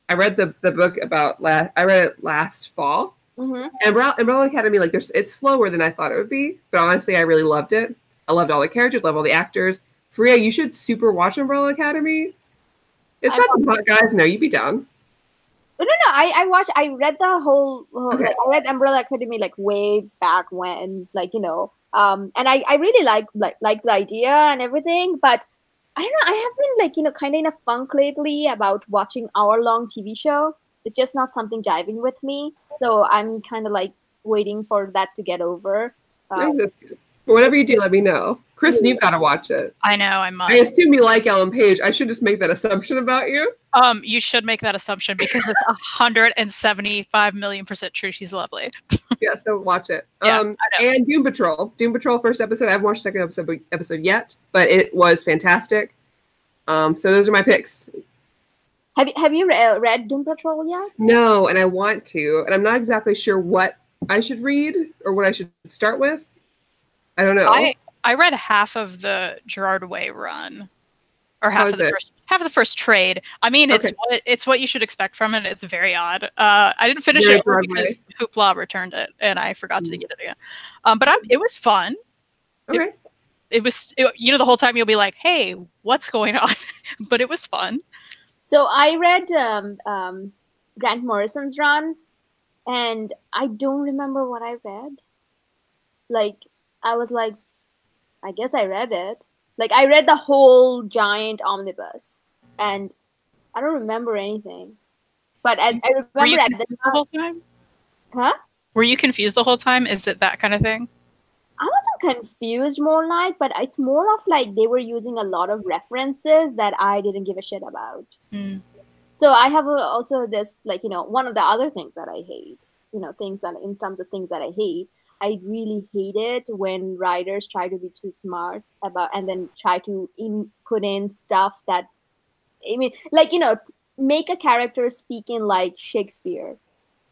I read the book I read it last fall. Mm-hmm. And Umbrella Academy, like, it's slower than I thought it would be, but honestly, I really loved it. I loved all the characters, loved all the actors. Fariha, you should super watch Umbrella Academy. It's got some hot guys. No, you'd be down. No. I read the whole. Okay. I read Umbrella Academy like way back when, like, you know. And I really like the idea and everything, but I don't know. I have been like, you know, kind of in a funk lately about watching hour-long TV show. It's just not something jiving with me. So I'm kind of like waiting for that to get over. That's good. But whatever you do, let me know. Kristan, you've got to watch it. I know, I must. I assume you like Ellen Page. I should just make that assumption about you. You should make that assumption because it's 175,000,000% true. She's lovely. Yeah, so watch it. Yeah, and Doom Patrol. Doom Patrol first episode. I haven't watched the second episode yet, but it was fantastic. So those are my picks. Have you read Doom Patrol yet? No, and I want to, and I'm not exactly sure what I should read or what I should start with. I don't know. I read half of the Gerard Way run, or half of the first trade. I mean, it's what you should expect from it. It's very odd. I didn't finish it because Hoopla returned it, and I forgot to get it again. But it was fun. Okay. It was, you know, the whole time you'll be like, "Hey, what's going on?" But it was fun. So I read Grant Morrison's run, and I don't remember what I read. Like, I was like, I guess I read it. Like, I read the whole giant omnibus, and I don't remember anything. But I remember at the whole time. Huh? Were you confused the whole time? Is it that kind of thing? I wasn't confused more like, but it's more of like they were using a lot of references that I didn't give a shit about. Mm. So I have also this, like, you know, one of the other things that I hate, you know, things that in terms of things that I hate, I really hate it when writers try to be too smart about and then try to put in stuff that, I mean, like, you know, make a character speaking like Shakespeare.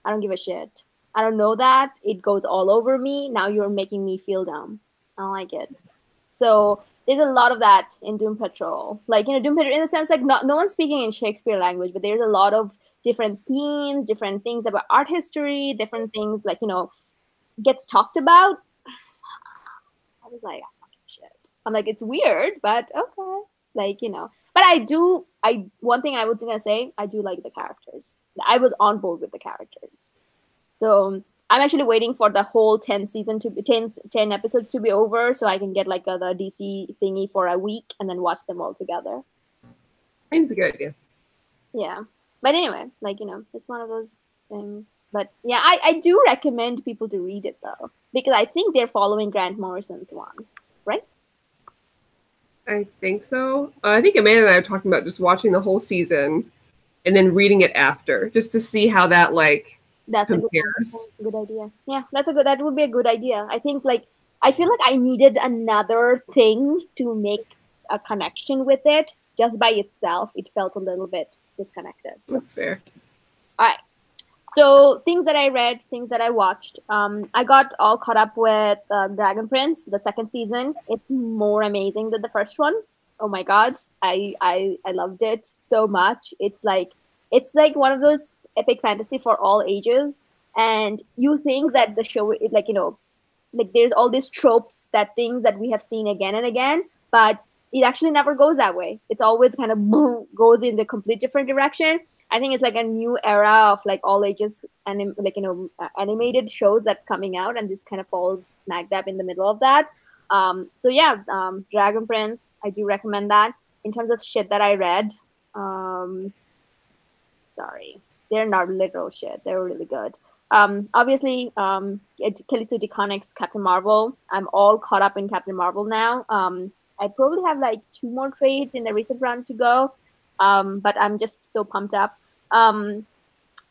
I don't give a shit. I don't know that. It goes all over me. Now you're making me feel dumb. I don't like it. So there's a lot of that in Doom Patrol. Like, you know, Doom Patrol in the sense like no one's speaking in Shakespeare language, but there's a lot of different themes, different things about art history, different things like, you know, gets talked about. I was like, oh, shit. I'm like, it's weird, but okay. Like, you know. But one thing I was gonna say, I do like the characters. I was on board with the characters. So I'm actually waiting for the whole 10 episodes to be over so I can get like the DC thingy for a week and then watch them all together. I think it's a good idea. Yeah. But anyway, like, you know, it's one of those things. But yeah, I do recommend people to read it though, because I think they're following Grant Morrison's one, right? I think so. I think Amanda and I are talking about just watching the whole season and then reading it after, just to see how that compares. A good idea. Yeah, that would be a good idea. I think I feel like I needed another thing to make a connection with it. Just by itself, it felt a little bit disconnected. That's fair. All right. So things that I read, things that I watched. I got all caught up with Dragon Prince, the second season. It's more amazing than the first one. Oh my god, I loved it so much. It's like one of those epic fantasy for all ages. And you think that the show, like, you know, like there's all these tropes, that things that we have seen again and again, but it actually never goes that way. It's always kind of goes in the complete different direction. I think it's like a new era of like all ages and animated shows that's coming out, and this kind of falls smack dab in the middle of that. So yeah, Dragon Prince, I do recommend that. In terms of shit that I read, sorry, they're not literal shit. They're really good. Obviously, Kelly Sue DeConnick's Captain Marvel. I'm all caught up in Captain Marvel now. I probably have like 2 more trades in the recent run to go, but I'm just so pumped up.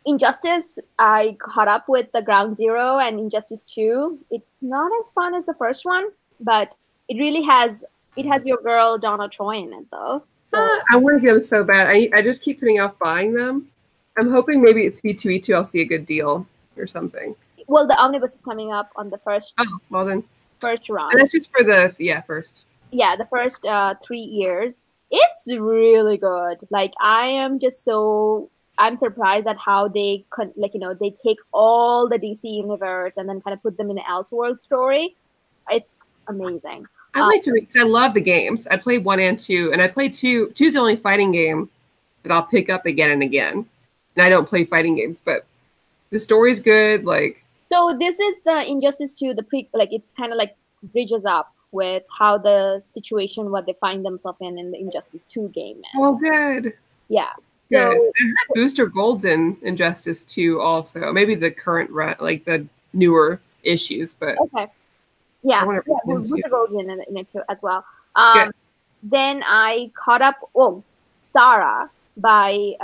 Injustice, I caught up with the Ground Zero and Injustice 2. It's not as fun as the first one, but it really has your girl Donna Troy in it though. So I want to get them so bad. I just keep putting off buying them. I'm hoping maybe at C2E2 I'll see a good deal or something. Well, the omnibus is coming up on the first. Oh, well then. First run. And that's just for the first. Yeah, the first 3 years. It's really good. Like I'm surprised at how they they take all the DC universe and then kind of put them in an Elseworld story. It's amazing. I like to read because I love the games. I played 1 and 2, and I played 2. 2's the only fighting game that I'll pick up again and again. And I don't play fighting games, but the story's good. Like, so this is the Injustice 2, it's kind of like bridges up with how the situation, what they find themselves in the Injustice 2 game is. Oh, good. Yeah. Good. So Booster Gold's in Injustice 2 also. Maybe the current like the newer issues, but okay. Yeah, Booster Gold's in it too as well. Then I caught up. Sarah by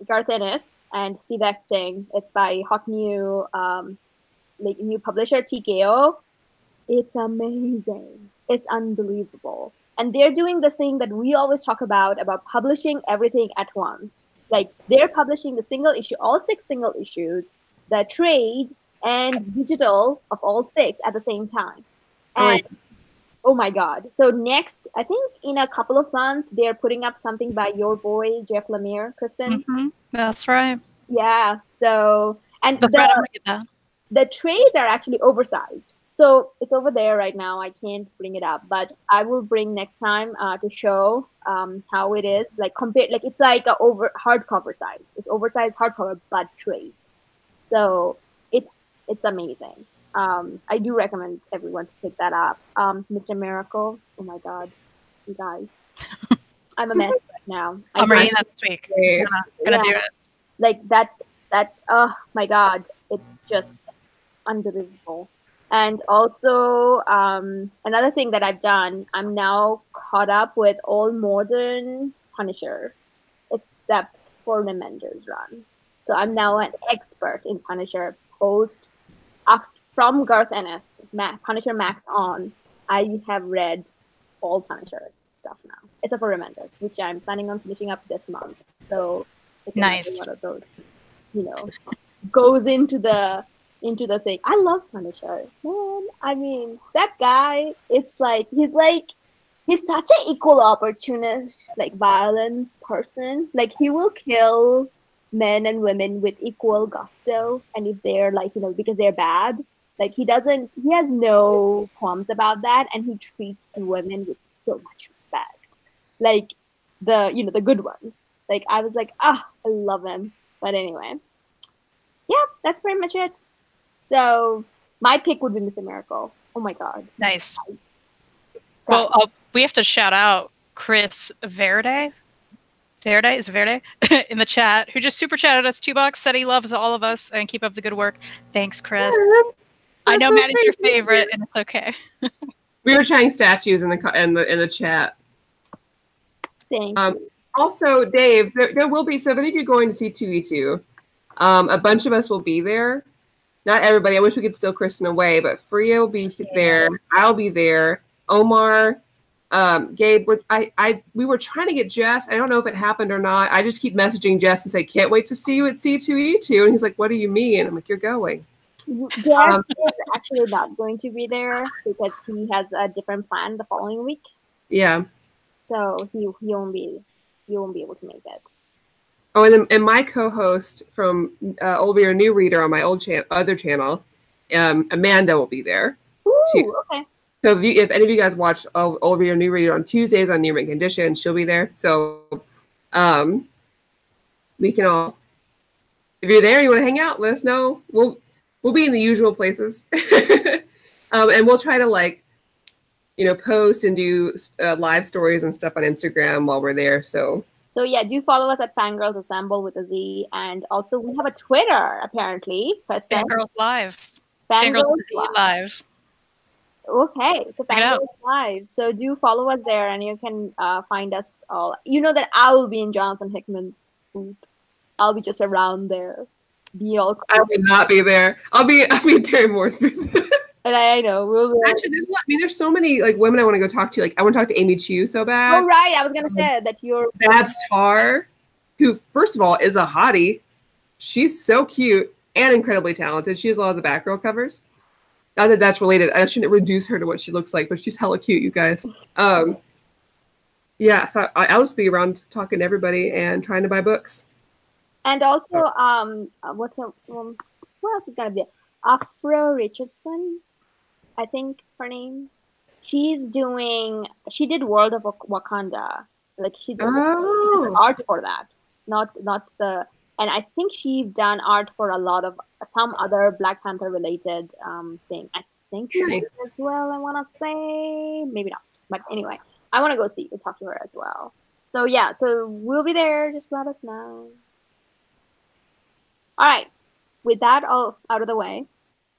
Garth Ennis and Steve Epting. It's by hot new new publisher TKO. It's amazing. It's unbelievable. And they're doing this thing that we always talk about publishing everything at once. Like they're publishing the single issue, all 6 single issues, the trade and digital of all 6 at the same time. And oh my God. So next, I think in a couple of months, they're putting up something by your boy, Jeff Lemire, Kristan. Mm-hmm. That's right. Yeah. So, and the trades are actually oversized. So it's over there right now. I can't bring it up, but I will bring next time to show how it is. Like it's like a hardcover size. It's oversized hardcover, but trade. So it's amazing. I do recommend everyone to pick that up. Mr. Miracle. Oh my God, you guys. I'm a mess right now. I'm reading that this week. Gonna do it. Like that. Oh my God, it's just unbelievable. And also, another thing that I've done, I'm now caught up with all modern Punisher, except for Remender's run. So I'm now an expert in Punisher from Garth Ennis, Punisher Max on. I have read all Punisher stuff now, except for Remender's, which I'm planning on finishing up this month. So it's nice. One of those, goes into the thing. I love Punisher, man. I mean, that guy, he's such an equal opportunist, violence person. Like, he will kill men and women with equal gusto. And if they're because they're bad, he has no qualms about that. And he treats women with so much respect. The good ones. I was I love him. But anyway, yeah, that's pretty much it. So my pick would be Mr. Miracle. Oh my God. Nice. Well, we have to shout out Chris Verde. Is Verde in the chat, who just super chatted us $2, said he loves all of us and keep up the good work. Thanks, Chris. I know Matt is your favorite, and it's okay. We were trying statues in the chat. Thank you. Also, Dave, there will be, so if any of you are going to see 2E2, a bunch of us will be there. Not everybody. I wish we could steal Kristan away, but Fariha will be there. I'll be there. Omar, Gabe. We were trying to get Jess. I don't know if it happened or not. I just keep messaging Jess and say, "Can't wait to see you at C2E2." And he's like, "What do you mean?" I'm like, "You're going." Jess is actually not going to be there because he has a different plan the following week. Yeah. So he won't be able to make it. Oh, and my co-host from Old Reader, New Reader on my other channel, Amanda will be there. Ooh, too. Okay. So if any of you guys watch Old Reader, New Reader on Tuesdays on Near Mint Condition, she'll be there. So we can all, if you're there and you want to hang out, let us know. We'll be in the usual places. And we'll try to post and do live stories and stuff on Instagram while we're there. So yeah, do follow us at Fangirlz Assemble with a Z, and also we have a Twitter apparently. Fangirlz Live. Fangirlz Live. Okay, so Fangirlz Live. So do follow us there, and you can find us all. You know that I will be in Jonathan Hickman's booth. I'll be just around there. Be all. I will not be there. I'll be in Terry Moore's booth. And I know. Actually, there's so many women I want to go talk to. I want to talk to Amy Chu so bad. Oh, right. I was going to say that you're... Babs Tarr, who, first of all, is a hottie. She's so cute and incredibly talented. She has a lot of the Batgirl covers. Not that that's related. I shouldn't reduce her to what she looks like, but she's hella cute, you guys. Yeah, so I'll just be around talking to everybody and trying to buy books. And also, what else is gonna be? Afra Richardson, I think her name. She did World of Wakanda. Like she did art for that. Not the, and I think she's done art for a lot of some other Black Panther related thing. I think she did as well, I wanna say. Maybe not. But anyway, I wanna go talk to her as well. So yeah, so we'll be there, just let us know. All right, with that all out of the way,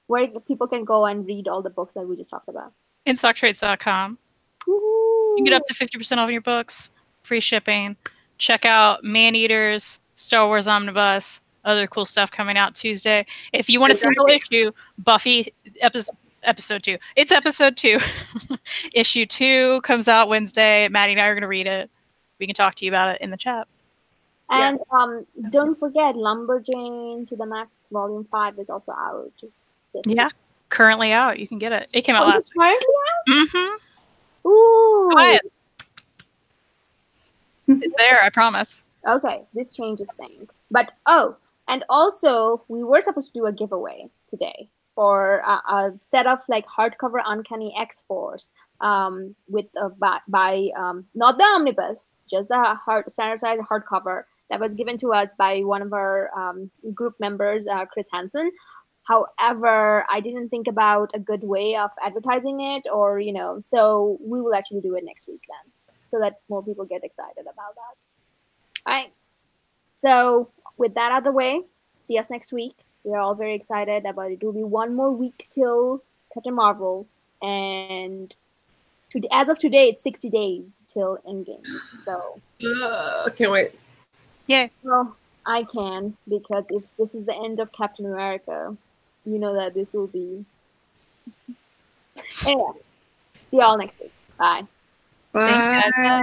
where people can go and read all the books that we just talked about. InStockTrades.com. You can get up to 50% off your books, free shipping. Check out Maneaters, Star Wars Omnibus, other cool stuff coming out Tuesday. If you want a single issue, Buffy episode 2. It's episode 2. Issue 2 comes out Wednesday. Maddie and I are going to read it. We can talk to you about it in the chat. And don't forget, Lumberjane to the Max Volume 5 is also out. Yeah, currently out. You can get it. It came out last week. Currently out? Mm-hmm. Ooh. Go ahead. It's there, I promise. Okay, this changes things. But, and also, we were supposed to do a giveaway today for a set of like hardcover Uncanny X-Force with by not the omnibus, just the standard size hardcover that was given to us by one of our group members, Chris Hansen. However, I didn't think about a good way of advertising it, or so we will actually do it next week then, so that more people get excited about that. All right. So with that out of the way, see us next week. We are all very excited about it. It will be one more week till Captain Marvel, and as of today, it's 60 days till Endgame. So can't wait. Yeah. Well, I can, because if this is the end of Captain America, you know that this will be. Anyway, see you all next week. Bye. Bye. Thanks, guys. Bye.